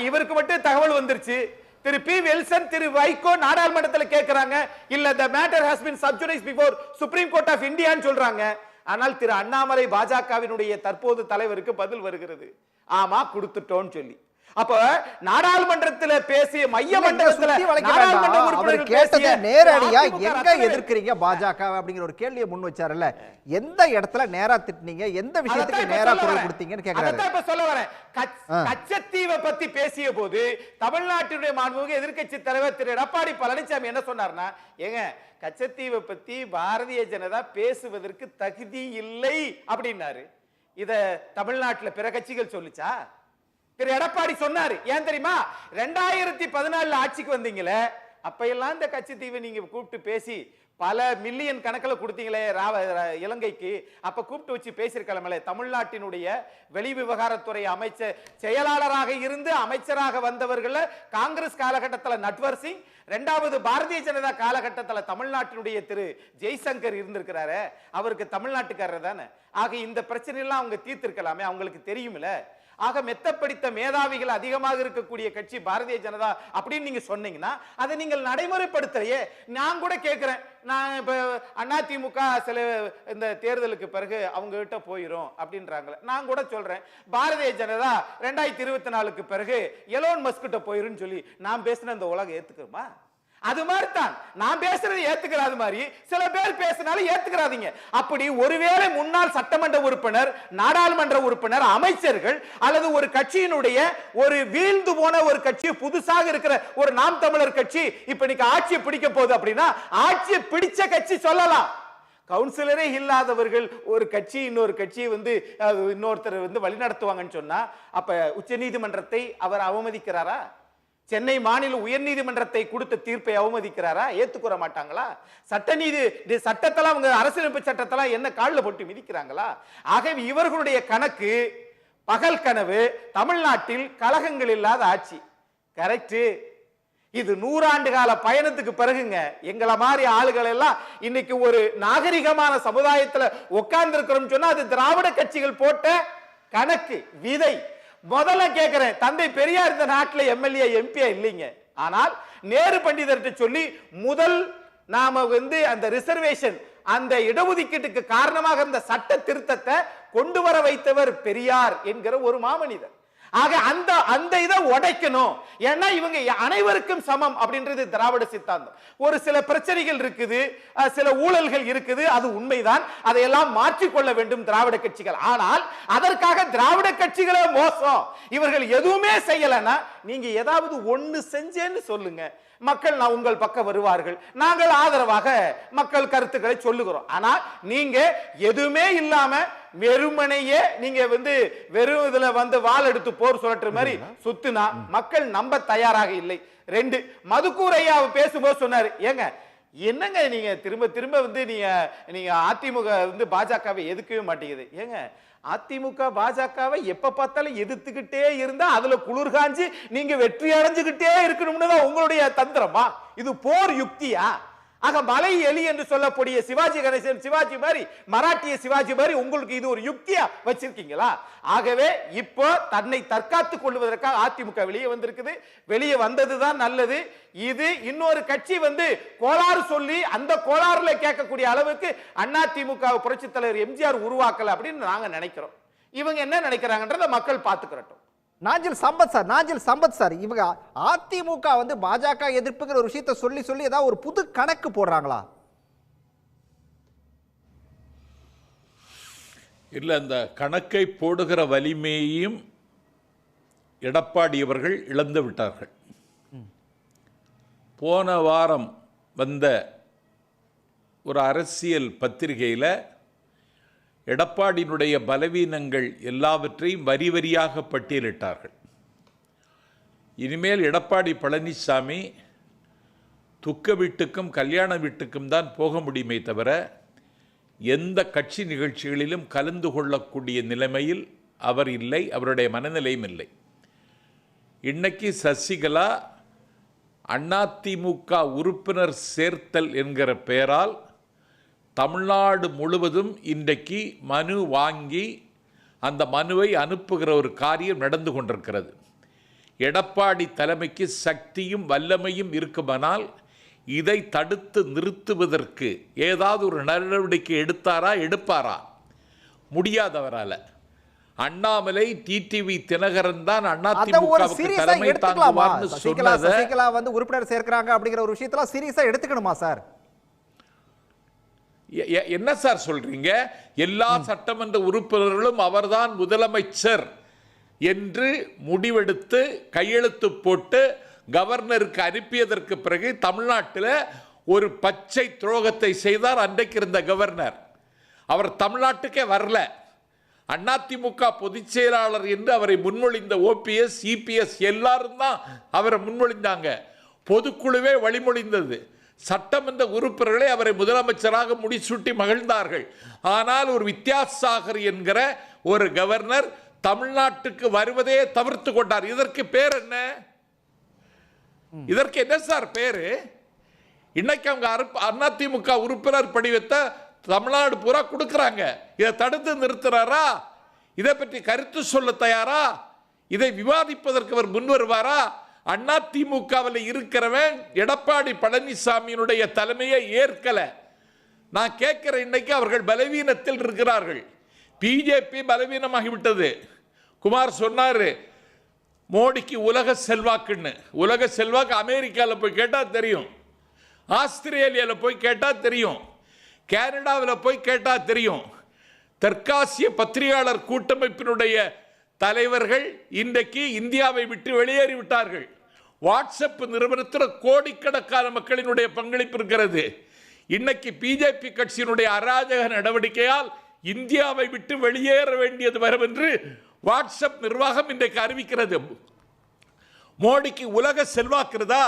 இவருக்கு மட்டும் தகவல் வந்துருச்சு. திரு பி வெல்சன் திரு வைகோ நாடாளுமன்றத்தில் கேட்கிறாங்க, இல்ல the matter has been subjudiced before Supreme Court of India சொல்றாங்க. ஆனால் திரு அண்ணாமலை பாஜகவினுடைய தற்போது தலைவருக்கு பதில் வருகிறது, ஆமா கொடுத்துட்டோம்னு சொல்லி. அப்ப நாடாளுமன்றத்தில் பேசிய மைய மண்டலத்தில் நேரடியா எங்க எதிர்க்கிறீங்க பாஜக அப்படிங்கிற ஒரு கேள்வியை முன் வச்சாருல்ல, எந்த இடத்துல நேரா திட்டினீங்க, எந்த விஷயத்துக்கு நேரா குரல் கொடுத்தீங்கன்னு கேக்குறாரு. இப்ப சொல்ல வரேன், கச்சத்தீவை பத்தி பேசிய போது தமிழ்நாட்டினுடைய மாண்புமிகு எதிர்க்கட்சி தலைவர் திரு எடப்பாடி பழனிசாமி என்ன சொன்னார்னா, ஏங்க கச்சத்தீவை பத்தி பாரதிய ஜனதா பேசுவதற்கு தகுதி இல்லை அப்படின்னாரு. இத தமிழ்நாட்டில் பிற கட்சிகள் சொல்லுச்சா? திரு எடப்பாடி சொன்னாரு. ஏன் தெரியுமா? 2014 ஆட்சிக்கு வந்தீங்களே, அப்ப எல்லாம் இந்த கச்சத்தீவை நீங்க கூப்பிட்டு பேசி பல மில்லியன் கணக்கில் கொடுத்தீங்களே இலங்கைக்கு, அப்ப கூப்பிட்டு வச்சு பேசியிருக்கலாமே. தமிழ்நாட்டினுடைய வெளிவிவகாரத்துறை அமைச்சர் செயலாளராக இருந்து அமைச்சராக வந்தவர்கள் காங்கிரஸ் காலகட்டத்தில் நட்வர் சிங், இரண்டாவது பாரதிய ஜனதா காலகட்டத்தில் தமிழ்நாட்டினுடைய திரு ஜெய்சங்கர் இருந்திருக்கிறாரு. அவருக்கு தமிழ்நாட்டுக்காரர் தானே. ஆக இந்த பிரச்சனையெல்லாம் அவங்க தீர்த்திருக்கலாமே, அவங்களுக்கு தெரியுமில்ல. ஆக மெத்த படித்த மேதாவிகள் அதிகமாக இருக்கக்கூடிய கட்சி பாரதிய ஜனதா அப்படின்னு நீங்க சொன்னீங்கன்னா அதை நீங்கள் நடைமுறைப்படுத்தலையே. நான் கூட கேட்கிறேன், நான் இப்ப அதிமுக சில இந்த தேர்தலுக்கு பிறகு அவங்க கிட்ட போயிரும் அப்படின்றாங்களே, நான் கூட சொல்றேன் பாரதிய ஜனதா 2024க்கு பிறகு எலோன் மஸ்க் கிட்ட போயிருன்னு சொல்லி நான் பேசின இந்த உலகம் ஏத்துக்குமா? அது மாதிரி தான் நான் பேசுறது ஏத்துக்கிறாது மாதிரி சில பேர் பேசினாலும் ஏத்துக்கிறாதீங்க. அப்படி ஒருவேளை முன்னாள் சட்டமன்ற உறுப்பினர், நாடாளுமன்ற உறுப்பினர், அமைச்சர்கள் அல்லது ஒரு கட்சியினுடைய ஒரு வீழ்ந்து போன ஒரு கட்சி, புதுசாக இருக்கிற ஒரு நாம் தமிழர் கட்சி இப்ப இன்னைக்கு ஆட்சியை பிடிக்க போகுது அப்படின்னா ஆட்சியை பிடிச்ச கட்சி சொல்லலாம். கவுன்சிலரே இல்லாதவர்கள் ஒரு கட்சி இன்னொரு கட்சியை இன்னொருத்தர் வழிநடத்துவாங்கன்னு சொன்னா அப்ப உச்ச நீதிமன்றத்தை அவர் அவமதிக்கிறாரா? சென்னை மாநில உயர்நீதிமன்றத்தை கொடுத்த தீர்ப்பை அவமதிக்கிறாரா? ஏத்துக்கூற மாட்டாங்களா? சட்டத்தெல்லாம் அவங்க அரசியலமைப்பு சட்டத்தெல்லாம் என்ன காலில் போட்டு மிதிக்கிறாங்களா? ஆகவே இவர்களுடைய கணக்கு பகல் கனவு. தமிழ்நாட்டில் கலகங்கள் இல்லாத ஆட்சி கரெக்ட். இது 100 ஆண்டு கால பயணத்துக்கு பிறகுங்க எங்களை மாதிரி ஆளுகள் எல்லாம் இன்னைக்கு ஒரு நாகரிகமான சமுதாயத்துல உட்கார்ந்து இருக்கிறோம் சொன்னா அது திராவிட கட்சிகள் போட்ட கணக்கு விதை. முதல்ல கேட்கிறேன், தந்தை பெரியார் இந்த நாட்டில் எம்எல்ஏ எம்பியா இல்லைங்க. ஆனால் நேரு பண்டிதர்கிட்ட சொல்லி முதல் நாம அந்த ரிசர்வேஷன், அந்த இடஒதுக்கீட்டுக்கு காரணமாக இந்த சட்ட திருத்தத்தை கொண்டு வர வைத்தவர் பெரியார் என்கிற ஒரு மாமனிதர். ஆக அந்த இதை உடைக்கணும். ஏன்னா இவங்க அனைவருக்கும் சமம் அப்படின்றது திராவிட சித்தாந்தம். ஒரு சில பிரச்சனைகள் இருக்குது, சில ஊழல்கள் இருக்குது, அது உண்மைதான். அதையெல்லாம் மாற்றிக்கொள்ள வேண்டும் திராவிட கட்சிகள். ஆனால் அதற்காக திராவிட கட்சிகளே மோசம், இவர்கள் எதுவுமே செய்யலன்னா நீங்க ஏதாவது ஒண்ணு செஞ்சேன்னு சொல்லுங்க, மக்கள் உங்கள் பக்கம் வருவார்கள். நாங்கள் ஆதரவாக மக்கள் கருத்துக்களை சொல்லுகிறோம். ஆனால் நீங்க எதுவுமே இல்லாம வெறுமனையே நீங்க வெறும் இதுல வாள் எடுத்து போர் சொல்ற மாதிரி சுத்துனா மக்கள் நம்ப தயாராக இல்லை. 2 மதுக்கூர் ஐயா பேசும்போது சொன்னாரு, ஏங்க என்னங்க நீங்க திரும்ப திரும்ப நீங்க அதிமுக பாஜகவை எதுக்கவே மாட்டேங்குது. ஏங்க அதிமுக பாஜகவை எப்ப பார்த்தாலும் எதிர்த்துக்கிட்டே இருந்தா அதுல குளிர் காஞ்சி நீங்க வெற்றி அடைஞ்சுக்கிட்டே இருக்கணும்னு தான் உங்களுடைய தந்திரமா? இது போர் யுக்தியா? ஆக மலை எலி என்று சொல்லக்கூடிய சிவாஜி கணேசன் சிவாஜி மாதிரி, மராட்டிய சிவாஜி மாதிரி உங்களுக்கு இது ஒரு யுக்தியா வச்சிருக்கீங்களா? ஆகவே இப்போ தன்னை தற்காத்துக் கொள்வதற்காக அதிமுக வெளியே வந்திருக்குது. வெளியே வந்ததுதான் நல்லது. இது இன்னொரு கட்சி கோளாறு சொல்லி அந்த கோளாறுல கேட்கக்கூடிய அளவுக்கு அதிமுக புரட்சி தலைவர் எம்ஜிஆர் உருவாக்கல அப்படின்னு நாங்க நினைக்கிறோம். இவங்க என்ன நினைக்கிறாங்கன்றத மக்கள் பார்த்துக்கிறட்டும். நாஞ்சில் சம்பத் சார், இவங்க அதிமுக பாஜக எதிர்ப்புங்கிற ஒரு விஷயத்தை சொல்லி சொல்லி ஏதாவது ஒரு புது கணக்கு போடுறாங்களா? இல்லை, அந்த கணக்கை போடுகிற வலிமையையும் எடப்பாடி அவர்கள் இழந்து விட்டார்கள். போன வாரம் வந்த ஒரு அரசியல் பத்திரிகையில் எடப்பாடியினுடைய பலவீனங்கள் எல்லாவற்றையும் வரி வரியாக பட்டியலிட்டார்கள். இனிமேல் எடப்பாடி பழனிசாமி துக்க வீட்டுக்கும் கல்யாண வீட்டுக்கும் தான் போக முடியுமே தவிர எந்த கட்சி நிகழ்ச்சிகளிலும் கலந்து கொள்ளக்கூடிய நிலைமையில் அவர் இல்லை, அவருடைய மனநிலையும் இல்லை. இன்னைக்கு சசிகலா அதிமுக உறுப்பினர் சேர்த்தல் என்கிற பெயரால் தமிழ்நாடு முழுவதும் இன்றைக்கு மனு வாங்கி அந்த மனுவை அனுப்புகிற ஒரு காரியம் நடந்து கொண்டிருக்கிறது. எடப்பாடி தலைமைக்கு சக்தியும் வல்லமையும் இருக்குமானால் இதை தடுத்து நிறுத்துவதற்கு ஏதாவது ஒரு நடவடிக்கை எடுப்பாரா? முடியாதவரால. அண்ணாமலை டிடிவி தினகரன் தான் அதிமுகவுக்கு தலைமை தாங்குவார்னு சொன்னதை சசிகலா உறுப்பினர் சேர்க்கிறாங்க அப்படிங்கிற ஒரு விஷயத்துல சீரியஸா எடுத்துக்கணுமா சார்? என்ன சார் சொல்றீங்க? எல்லா சட்டமன்ற உறுப்பினர்களும் அவர்தான் முதலமைச்சர் என்று முடிவெடுத்து கையெழுத்து போட்டு கவர்னருக்கு அனுப்பியதற்கு பிறகு தமிழ்நாட்டில் ஒரு பச்சை துரோகத்தை செய்தார் அன்றைக்கு இருந்த கவர்னர். அவர் தமிழ்நாட்டுக்கே வரல. அதிமுக பொதுச் செயலாளர் என்று அவரை முன்மொழிந்த ஓபிஎஸ், இபிஎஸ் எல்லாரும் தான் அவரை முன்மொழிந்தாங்க. பொதுக்குழுவே வழிமொழிந்தது. சட்டமன்ற உறுப்பினர்களை அவரை முதலமைச்சராக முடிசூட்டி மகிழ்ந்தார்கள். ஆனால் ஒரு வித்யாசாகர் என்கிற ஒரு கவர்னர் தமிழ்நாட்டுக்கு வருவதே தவிர்த்து கொண்டார். இதற்கு பேர் என்ன? இதற்கு என்ன சார் பேரு? இன்னைக்கு அவங்க அதிமுக உறுப்பினர் படிவத்தை தமிழ்நாடு பூரா கொடுக்கறாங்க. இதை தடுத்து நிறுத்துறாரா? இதை பற்றி கருத்து சொல்ல தயாரா? இதை விவாதிப்பதற்கு அவர் முன் வருவாரா? அதிமுகவில் இருக்கிறவன் எடப்பாடி பழனிசாமியினுடைய தலைமையை ஏற்கல. நான் கேட்கிற இன்னைக்கு அவர்கள் பலவீனத்தில் இருக்கிறார்கள். பிஜேபி பலவீனமாகிவிட்டது. குமார் சொன்னாரு மோடிக்கு உலக செல்வாக்குன்னு. உலக செல்வாக்கு அமெரிக்காவில் போய் கேட்டா தெரியும், ஆஸ்திரேலியாவில் போய் கேட்டா தெரியும், கனடாவில் போய் கேட்டா தெரியும். தெற்காசிய பத்திரிகையாளர் கூட்டமைப்பினுடைய தலைவர்கள் இன்றைக்கு இந்தியாவை விட்டு வெளியேறிவிட்டார்கள். வாட்ஸ்அப் நிறுவனத்தில் கோடிக்கணக்கான மக்களினுடைய பங்களிப்பு இருக்கிறது. இன்னைக்கு பிஜேபி கட்சியினுடைய அராஜக நடவடிக்கையால் இந்தியாவை விட்டு வெளியேற வேண்டியது வரும் என்று வாட்ஸ்அப் நிர்வாகம் இன்றைக்கு அறிவிக்கிறது. மோடிக்கு உலக செல்வாக்குறதா?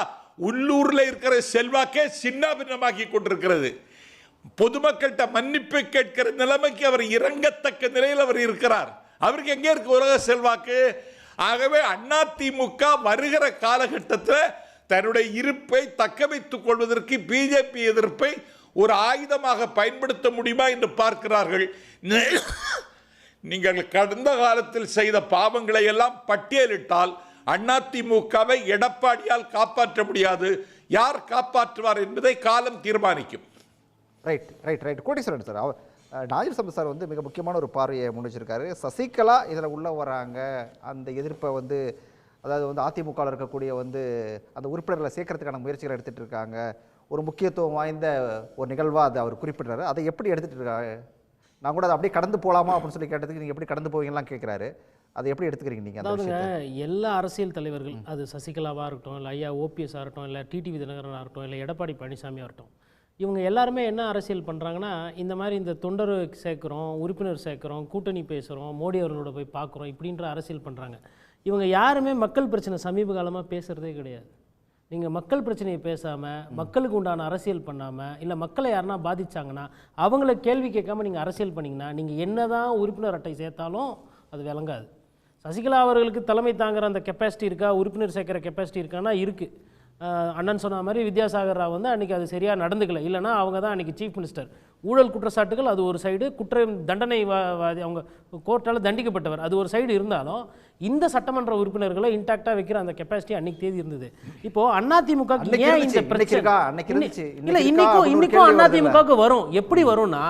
உள்ளூர்ல இருக்கிற செல்வாக்கே சின்ன பின்னமாக்கி கொண்டிருக்கிறது. பொதுமக்கள்கிட்ட மன்னிப்பு கேட்கிற நிலைமைக்கு அவர் இறங்கத்தக்க நிலையில் அவர் இருக்கிறார். அவருக்கு எங்கே இருக்கு உலக செல்வாக்கு? ஆகவே அதிமுக வருகிற காலகட்டத்தில் தன்னுடைய இருப்பை தக்க வைத்துக் கொள்வதற்கு பிஜேபி எதிர்ப்பை ஒரு ஆயுதமாக பயன்படுத்த முடியுமா என்று பார்க்கிறார்கள். நீங்கள் கடந்த காலத்தில் செய்த பாவங்களை எல்லாம் பட்டியலிட்டால் அதிமுகவை எடப்பாடியால் காப்பாற்ற முடியாது. யார் காப்பாற்றுவார் என்பதை காலம் தீர்மானிக்கும். Right right right Koteeswaran sir, Nazir Sampath sir வந்து மிக முக்கியமான ஒரு பார்வையை முன்னிச்சிருக்காரு. சசிகலா இதில் உள்ள வராங்க, அந்த எதிர்ப்பை வந்து அதாவது வந்து அதிமுகவில் இருக்கக்கூடிய வந்து அந்த உறுப்பினர்களை சேர்க்கறதுக்கான முயற்சிகளை எடுத்துகிட்டு இருக்காங்க. ஒரு முக்கியத்துவம் வாய்ந்த ஒரு நிகழ்வாக அதை அவர் குறிப்பிட்றாரு. அதை எப்படி எடுத்துகிட்டு இருக்காங்க? நான் கூட அதை அப்படியே கடந்து போகலாமா அப்படின்னு சொல்லி கேட்டதுக்கு நீங்கள் எப்படி கடந்து போவீங்கலாம் கேட்குறாரு. அதை எப்படி எடுத்துக்கிறீங்க நீங்கள்? அதாவதுங்க, எல்லா அரசியல் தலைவர்கள், அது சசிகலாவாக இருக்கட்டும், இல்லை ஐயா ஓபிஎஸ் இருக்கட்டும், இல்லை டிடிவி தினகரனாக இருக்கட்டும், இல்லை எடப்பாடி பழனிசாமியாக இருக்கட்டும், இவங்க எல்லாருமே என்ன அரசியல் பண்ணுறாங்கன்னா, இந்த மாதிரி இந்த தொண்டர் சேர்க்குறோம், உறுப்பினர் சேர்க்குறோம், கூட்டணி பேசுகிறோம், மோடி அவர்களோட போய் பார்க்குறோம், இப்படின்ற அரசியல் பண்ணுறாங்க. இவங்க யாருமே மக்கள் பிரச்சனை சமீப காலமாக பேசுகிறதே கிடையாது. நீங்கள் மக்கள் பிரச்சனையை பேசாமல், மக்களுக்கு உண்டான அரசியல் பண்ணாமல், இல்லை மக்களை யாருன்னா பாதிச்சாங்கன்னா அவங்கள கேள்வி கேட்காம நீங்கள் அரசியல் பண்ணிங்கன்னா நீங்கள் என்ன தான் உறுப்பினர் அட்டை சேர்த்தாலும் அது விளங்காது. சசிகலா அவர்களுக்கு தலைமை தாங்குற அந்த கெப்பாசிட்டி இருக்கா, உறுப்பினர் சேர்க்குற கெப்பாசிட்டி இருக்கான்னா இருக்குது. அண்ணன் சொன்ன மாதிரி வித்யாசாகர் ராவ் வந்து அன்றைக்கி அது சரியாக நடந்துக்கல. இல்லைனா அவங்க தான் அன்றைக்கி சீஃப் மினிஸ்டர். ஊழல் குற்றச்சாட்டுகள் அது ஒரு சைடு, குற்றம் தண்டனை அவங்க கோர்ட்டால் தண்டிக்கப்பட்டவர் அது ஒரு சைடு இருந்தாலும், இந்த சட்டமன்ற உறுப்பினர்களை இன்டாக்டாக வைக்கிற அந்த கெப்பாசிட்டி அன்னைக்கு தேதி இருந்தது. இப்போ அதிமுக ஏன் இந்த பிரச்சனை இல்லை, இன்னைக்கும் அதிமுகவுக்கு வரும். எப்படி வரும்னா,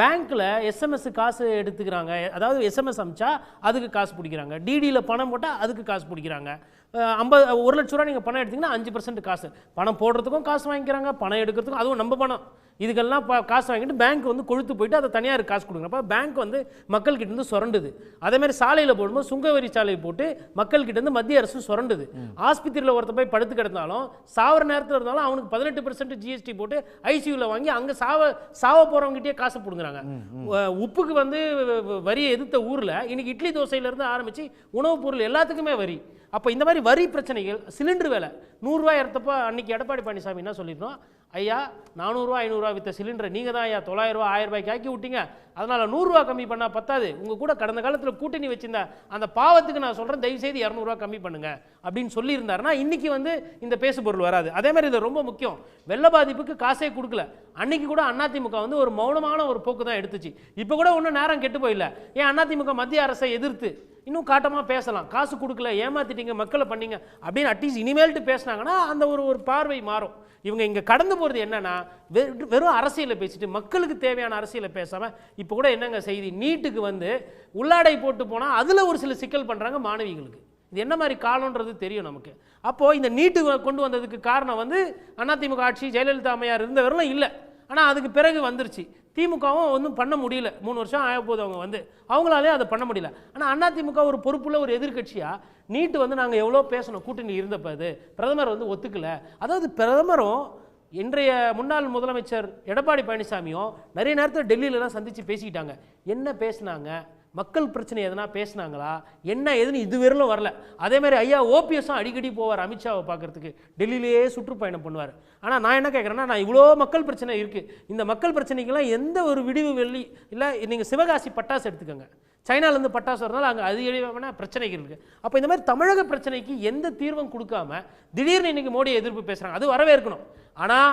பேங்க்ல SMS காசு எடுத்துக்கிறாங்க, அதாவது SMS அமிச்சா அதுக்கு காசு பிடிக்கிறாங்க, டிடியில் பணம் போட்டால் அதுக்கு காசு பிடிக்கிறாங்க. 1 லட்ச ரூபா நீங்கள் பணம் எடுத்தீங்கன்னா 5% காசு. பணம் போடுறதுக்கும் காசு வாங்கிக்கிறாங்க, பணம் எடுக்கிறதுக்கும், அதுவும் நம்ம பணம். இதுக்கெல்லாம் காசு வாங்கிட்டு பேங்க் வந்து கொழுத்து போயிட்டு அதை தனியார் காசு கொடுக்குறப்ப பேங்க் வந்து மக்கள்கிட்ட இருந்து சுரண்டுது. அதேமாதிரி சாலையில் போடும்போது சுங்கவரி சாலை போட்டு மக்கள்கிட்ட இருந்து மத்திய அரசு சுரண்டுது. ஆஸ்பத்திரியில் ஒருத்த போய் படுத்து கிடந்தாலும், சாவர நேரத்தில் இருந்தாலும் அவனுக்கு 18% GST போட்டு ஐசியூவில் வாங்கி அங்கே சாவ போகிறவங்ககிட்டே காசு பிடுங்குறாங்க. உப்புக்கு வந்து வரியை எதிர்த்த ஊரில் இன்னைக்கு இட்லி தோசையிலேருந்து ஆரம்பித்து உணவுப் பொருள் எல்லாத்துக்குமே வரி. அப்போ இந்த மாதிரி வரி பிரச்சனைகள், சிலிண்டர் விலை 100 ரூபாய் எடுத்தப்போ அன்றைக்கி எடப்பாடி பழனிசாமி என்ன சொல்லியிருந்தோம், ஐயா 400 ரூபா 500 ரூபா வித்த சிலிண்டரை நீங்கள் தான் ஐயா 900 ரூபா 1000 ரூபாய்க்கு ஆக்கி விட்டீங்க, அதனால் 100 ரூபா கம்மி பண்ணால் பத்தாது, உங்கள் கூட கடந்த காலத்தில் கூட்டணி வச்சிருந்த அந்த பாவத்துக்கு நான் சொல்கிறேன், தயவுசெய்து 200 ரூபா கம்மி பண்ணுங்க அப்படின்னு சொல்லியிருந்தாருன்னா இன்றைக்கி வந்து இந்த பேசு பொருள் வராது. அதே மாதிரி இது ரொம்ப முக்கியம், வெள்ள பாதிப்புக்கு காசே கொடுக்கல. அன்னைக்கு கூட அதிமுக வந்து ஒரு மௌனமான ஒரு போக்கு தான் எடுத்துச்சு. இப்போ கூட ஒன்றும் நேரம் கெட்டு போயில்ல. ஏன் அதிமுக மத்திய அரசை எதிர்த்து இன்னும் காட்டமாக பேசலாம், காசு கொடுக்கல, ஏமாத்திட்டீங்க, மக்களை பண்ணீங்க அப்படின்னு அட்லீஸ்ட் இனிமேல்ட்டு பேசினாங்கன்னா அந்த ஒரு பார்வை மாறும். இவங்க இங்கே கடந்து போகிறது என்னன்னா, வெறும் அரசியலை பேசிட்டு மக்களுக்கு தேவையான அரசியலை பேசாமல், இப்போ கூட என்னங்க செய்தி, நீட்டுக்கு வந்து உள்ளாடை போட்டு போனால் அதில் ஒரு சில சிக்கல் பண்ணுறாங்க மாணவிகளுக்கு. இது என்ன மாதிரி காலம்ன்றது தெரியும் நமக்கு. அப்போது இந்த நீட்டு கொண்டு வந்ததுக்கு காரணம் வந்து அதிமுக ஆட்சி, ஜெயலலிதா அம்மையார் இருந்தவரெல்லாம் இல்லை. ஆனால் அதுக்கு பிறகு வந்துருச்சு. திமுகவும் ஒன்றும் பண்ண முடியல, 3 வருஷம் ஆகப்போது அவங்க வந்து அவங்களாலே அதை பண்ண முடியல. ஆனால் அதிமுக ஒரு பொறுப்புள்ள ஒரு எதிர்கட்சியாக நீட்டு வந்து நாங்கள் எவ்வளோ பேசணும் கூட்டணி இருந்தப்போ, அது பிரதமர் வந்து ஒத்துக்கலை. அதாவது பிரதமரும் இன்றைய முன்னாள் முதலமைச்சர் எடப்பாடி பழனிசாமியும் நிறைய நேரத்தில் டெல்லியிலலாம் சந்தித்து பேசிக்கிட்டாங்க. என்ன பேசினாங்க, மக்கள் பிரச்சனை எதனா பேசினாங்களா, என்ன ஏதுன்னு இதுவரையிலும் வரல. அதே மாதிரி ஐயா ஓபிஎஸும் அடிக்கடி போவார் அமித்ஷாவை பார்க்கறதுக்கு, டெல்லியிலேயே சுற்றுப்பயணம் பண்ணுவார். ஆனால் நான் என்ன கேட்குறேன்னா, நான் இவ்வளோ மக்கள் பிரச்சனை இருக்குது, இந்த மக்கள் பிரச்சனைக்கெல்லாம் எந்த ஒரு விடிவு வெள்ளி இல்லை. நீங்கள் சிவகாசி பட்டாசு எடுத்துக்கோங்க, சைனாலேருந்து பட்டாசு வரனால அங்கே அதிகமான பிரச்சனைகள் இருக்குது. அப்போ இந்த மாதிரி தமிழக பிரச்சனைக்கு எந்த தீர்வும் கொடுக்காம திடீர்னு இன்றைக்கி மோடியை எதிர்ப்பு பேசுகிறாங்க, அது வரவேற்கணும். ஆனால்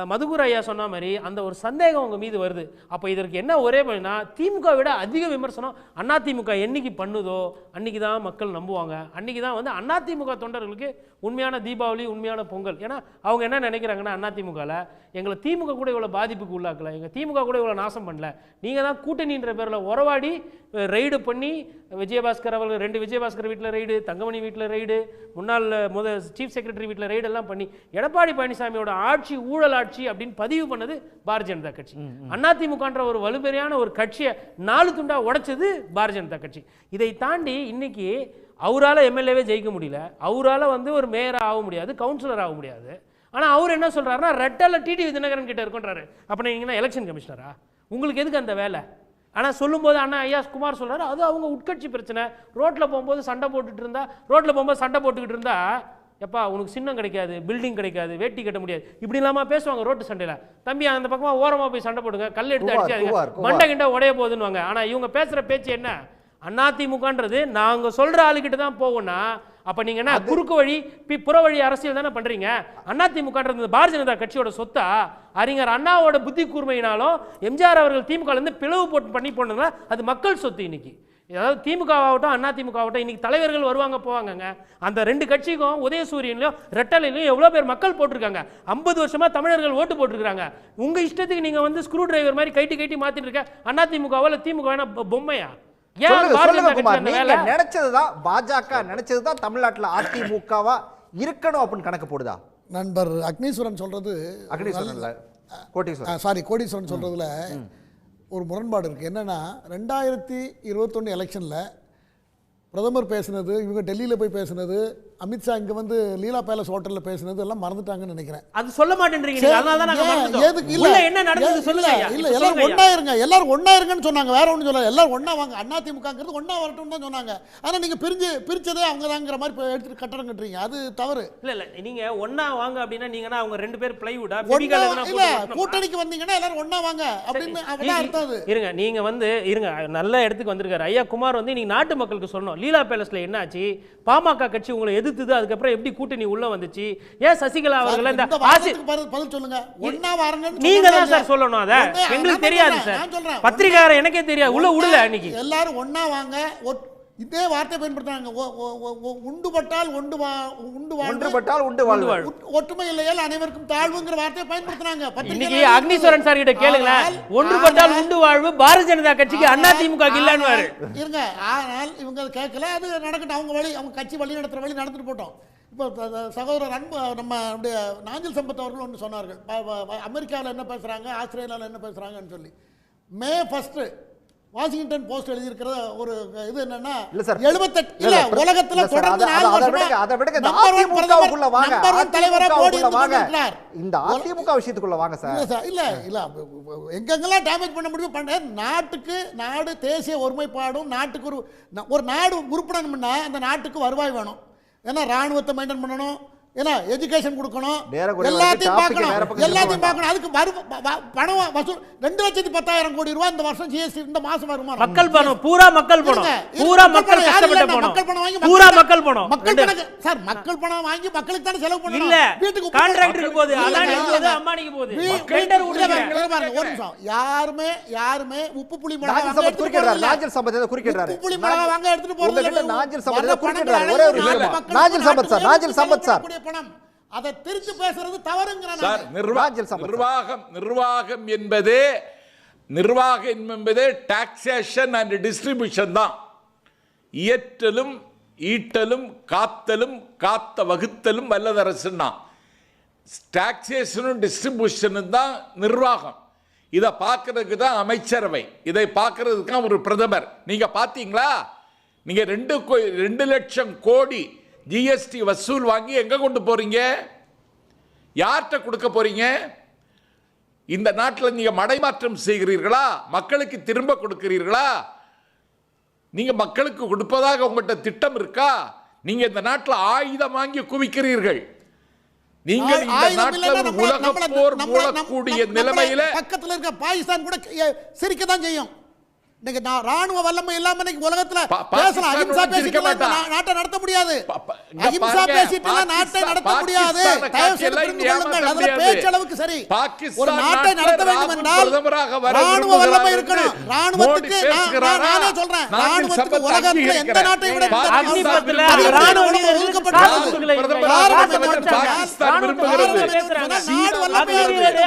மதுகுர் ஐயா சொன்ன மாதிரி அந்த ஒரு சந்தேகம் உங்கள் மீது வருது. அப்போ இதற்கு என்ன ஒரே வழினா, திமுக விட அதிக விமர்சனம் அதிமுக என்னைக்கு பண்ணுதோ அன்றைக்கி தான் மக்கள் நம்புவாங்க. அன்றைக்கி தான் வந்து அதிமுக தொண்டர்களுக்கு உண்மையான தீபாவளி, உண்மையான பொங்கல். ஏன்னா அவங்க என்ன நினைக்கிறாங்கன்னா, அதிமுகவில் எங்களை திமுக கூட இவ்வளோ பாதிப்புக்கு உள்ளாக்கல, எங்கள் திமுக கூட இவ்வளோ நாசம் பண்ணல, நீங்கள் தான் கூட்டணின்ற பேரில் உறவாடி ரெய்டு பண்ணி விஜயபாஸ்கர் அவர்கள் 2 விஜயபாஸ்கர் வீட்டில் ரெய்டு, தங்கமணி வீட்டில் ரெய்டு, முன்னாள் சீஃப் செக்ரட்டரி வீட்டில் ரெய்டு எல்லாம் பண்ணி எடப்பாடி பழனிசாமியோட ஆட்சி ஊழல் ஆட்சி அப்படின்னு பதிவு பண்ணது பாரதிய ஜனதா கட்சி. அதிமுகன்ற ஒரு வலுப்பெரியான ஒரு கட்சியை 4 துண்டா உடைச்சது பாரதிய ஜனதா கட்சி. இதை தாண்டி இன்னைக்கு அவரால் எம்எல்ஏவே ஜெயிக்க முடியல, அவரால் வந்து ஒரு மேயராக ஆக முடியாது, கவுன்சிலர் ஆக முடியாது. ஆனால் அவர் என்ன சொல்கிறாருன்னா, ரெட்டல டிடிவி தினகரன் கிட்ட இருக்குன்றாரு. அப்போ நீங்கள் எலெக்ஷன் கமிஷனரா, உங்களுக்கு எதுக்கு அந்த வேலை? ஆனால் சொல்லும்போது அண்ணா ஐயா குமார் சொல்கிறாரு, அது அவங்க உட்கட்சி பிரச்சனை. ரோட்டில் போகும்போது சண்டை போட்டுக்கிட்டு இருந்தா எப்பா உனக்கு சின்னம் கிடைக்காது, பில்டிங் கிடைக்காது, வேட்டி கட்ட முடியாது, இப்படி இல்லாமல் பேசுவாங்க ரோட்டு சண்டையில். தம்பி அந்த பக்கமாக ஓரமாக போய் சண்டை போடுங்க, கல் எடுத்து அடிச்சு மண்டை கிண்ட உடைய போகுதுன்னுவாங்க. ஆனால் இவங்க பேசுகிற பேச்சு என்ன, அதிமுகன்றது நாங்கள் சொல்கிற ஆளுக்கிட்ட தான் போவோம்னா, அப்போ நீங்கள் என்ன குறுக்கு வழி புற வழி அரசியல் தானே பண்ணுறீங்க? அதிமுகன்றது பாரதிய ஜனதா கட்சியோட சொத்தா? அறிஞர் அண்ணாவோட புத்தி கூர்மையினாலும் எம்ஜிஆர் அவர்கள் திமுகலேருந்து பிளவு பண்ணி போனதுனால அது மக்கள் சொத்து. இன்னைக்கு அதாவது திமுக ஆகட்டும் அதிமுக ஆகட்டும், இன்னைக்கு தலைவர்கள் வருவாங்க போவாங்கங்க. அந்த 2 கட்சிக்கும் உதயசூரியன்லையும் ரெட்டலையிலையும் எவ்வளோ பேர் மக்கள் போட்டிருக்காங்க. 50 வருஷமா தமிழர்கள் ஓட்டு போட்டிருக்காங்க. உங்கள் இஷ்டத்துக்கு நீங்கள் வந்து ஸ்க்ரூ டிரைவர் மாதிரி கைட்டி மாற்றிட்டு இருக்க அதிமுகவோ இல்லை திமுக பொம்மையா? நினைச்சதுதான் பாஜக நினைச்சதுதான் தமிழ்நாட்டில் அதிமுகவா இருக்கணும் அப்படின்னு கணக்கு போடுதா? நண்பர் அக்னீஸ்வரன் சொல்றது, கோடீஸ்வரன் சொல்றதுல ஒரு முரண்பாடு இருக்கு. என்னன்னா 2021 எலெக்ஷன்ல பிரதமர் பேசினது, இவங்க டெல்லியில் போய் பேசினது, அமித்ஷா இங்க வந்து லீலா பேலஸ் ஹோட்டல்ல பேசினது எல்லாம் மறந்துட்டாங்கன்னு நினைக்கிறேன். அது சொல்ல மாட்டேன்றீங்க, அதனால தான் நாங்க மறந்துட்டோம். எதுக்கு இல்ல என்ன நடந்துது சொல்லுங்க. இல்ல எல்லாரும் ஒண்ணா இருங்கன்னு சொன்னாங்க, வேற ஒண்ணும் சொல்லல. எல்லாரும் ஒண்ணா வாங்க, அதிமுகங்கிறது ஒண்ணா வரட்டும்னு தான் சொன்னாங்க. ஆனா நீங்க பிரிச்சதே அவங்கதாங்கிற மாதிரி எடுத்து கட்டடம் கட்டுறீங்க, அது தவறு. இல்ல நீங்க ஒண்ணா வாங்க அப்படின்னா நீங்கன்னா அவங்க 2 பேர் பிளைவுடா இல்ல கூட்டணிக்கு வந்தீங்கன்னா எல்லாரும் ஒண்ணா வாங்க அப்படின்னு அதான் அர்த்தம். அது இருங்க, நீங்க வந்து இருங்க, நல்ல இடத்துக்கு வந்திருக்காரு ஐயா குமார். வந்து நீங்க நாட்டு மக்களுக்கு சொல்லணும், லீலா பேலஸ்ல என்னாச்சு, பாமக கட்சி உங்களை எதிர்த்துது, அதுக்கப்புறம் எப்படி கூட்டணி உள்ள வந்துச்சு, ஏன் சசிகலா அவர்கள் இந்த பதில் சொல்லுங்க. ஒண்ணா வாரங்க நீங்க தான் சார் சொல்லணும், அத எங்களுக்கு தெரியாது சார், பத்திரிகையாளர் எனக்கே தெரியாது, உள்ள விடல. இன்னைக்கு எல்லாரும் ஒண்ணா வாங்க, இதே வார்த்தை பயன்படுத்துறாங்க. உண்டுபட்டால் உண்டு வாழ்வு, ஒற்றுமை இல்லையால் அனைவருக்கும் தாழ்வுங்கிற வார்த்தையை பயன்படுத்துறாங்க. இன்னைக்கு அக்னீஸ்வரன் சார் கிட்ட கேளுங்க, ஒன்றுபட்டால் உண்டு வாழ்வு பாரதிய ஜனதா கட்சிக்கு அதிமுக இல்லன்னு இருங்க. ஆனால் இவங்க கேட்கல, அது நடக்கட்டும், அவங்க வழி, அவங்க கட்சி வழி நடத்துற வழி நடந்துட்டு போட்டோம். இப்போ சகோதரர் அன்பு நம்ம நாஞ்சில் சம்பத் அவர்கள் ஒன்று சொன்னார்கள், அமெரிக்காவில் என்ன பேசுறாங்க, ஆஸ்திரேலியாவில் என்ன பேசுறாங்கன்னு சொல்லி. மே 1 வாஷிங்டன் போஸ்ட் எழுதியிருக்கிற ஒரு இது என்னன்னா, 78 இல்ல உலகத்துல தொடர்ந்து 4 வருஷமா தலைவரா மோடி இருக்கிறார். இந்த அதிமுக விஷயத்துக்குள்ள வாங்க சார். இல்ல எங்கெங்கெல்லாம் டேமேஜ் பண்ண முடியும் பண்ண. நாடு தேசிய ஒருமைப்பாடும், நாட்டுக்கு ஒரு நாடு உருப்படணும்னா அந்த நாட்டுக்கு வருவாய் வேணும். ஏன்னா ராணுவத்தை மெயின்டைன் பண்ணணும், ஏன்னா எஜுகேஷன் கொடுக்கணும், எல்லாத்தையும் பார்க்கணும். அதுக்கு பணம் வசூல் 2,10,000 கோடி ரூபாய் இந்த வருஷம் ஜிஎஸ்டி இந்த மாசம் வருமானம். மக்கள் பணம் பூரா மக்கள் பணம் கஷ்டப்பட்ட பணம், மக்கள் பணம் வாங்கி பூரா மக்கள் பணம். சார் மக்கள் பணம் வாங்கி மக்களுக்கு தானே செலவு பண்ணணும். இல்ல வீட்டுக்கு கான்ட்ராக்டருக்கு போகுது, அதானிக்கு போகுது, அம்பானிக்கு போகுது. டெண்டர் பாருங்க ஒரு நிமிஷம். யாருமே உப்பு புளி மிளகாய் நாஞ்சில் சம்பத் குறிக்கிறாரு. உப்பு புளி மிளகாய் வாங்க எடுத்துட்டு போறது நாஞ்சில் சம்பத் குறிக்கிறாரு. ஒரே ஒரு விஷயம், நாஞ்சில் சம்பத் சார் பணம் அதை திருச்சி பேசுறது தவறுங்கறான. நிர்வாகம் என்பதே டாக்ஸேஷன் அண்ட் டிஸ்ட்ரிபியூஷன் தான். இயற்றலும் ஈட்டலும் காத்தலும் காத்த வகுத்தலும் வல்லதரசுன்னா டாக்ஸேஷனும் டிஸ்ட்ரிபியூஷனும் தான் நிர்வாகம். இதை பார்க்கறதுக்கு தான் அமைச்சரவை, இதை பார்க்கறதுக்கு தான் ஒரு பிரதமர். நீங்க பாத்தீங்களா? நீங்க 2 லட்சம் கோடி ஜிஎஸ்டி வசூல் வாங்கி எங்க கொண்டு போறீங்க? யார்கிட்ட கொடுக்க போறீங்க? இந்த நாட்டில் நீங்க மடைமாற்றம் செய்கிறீர்களா? மக்களுக்கு திரும்ப கொடுக்கிறீர்களா? நீங்க மக்களுக்கு கொடுப்பதாக உங்கள்கிட்ட திட்டம் இருக்கா? நீங்க இந்த நாட்டில் ஆயுதம் வாங்கி குவிக்கிறீர்கள். நீங்கள் இந்த நாட்டில் உலக போர் மூடக்கூடிய நிலைமையில பக்கத்துல இருக்க பாகிஸ்தான் கூட சிரிக்க தான் செய்யும். இன்னைக்கு ராணுவ வல்லமை இல்லாம இன்னைக்கு உலகத்துல பேசலாம். அகிம்சா பேசிட்டு நாட்டை நடத்த முடியாது. அகிம்சா பேசிட்டு நாட்டை நடத்த முடியாது. தயவு செய்து புரிந்து கொள்ளுங்கள். அதுல பேச்சளவுக்கு சரி. ஒரு நாட்டை நடத்த வேண்டும் என்றால் ராணுவ வல்லமை இருக்கணும். ராணுவத்துக்கு நானே சொல்றேன், ராணுவத்துக்கு உலகத்துல எந்த நாட்டை விட ராணுவ வல்லமை ஒதுக்கப்பட்டுள்ளது. காரணம் என்னவென்றால் நாடு வல்லமையாக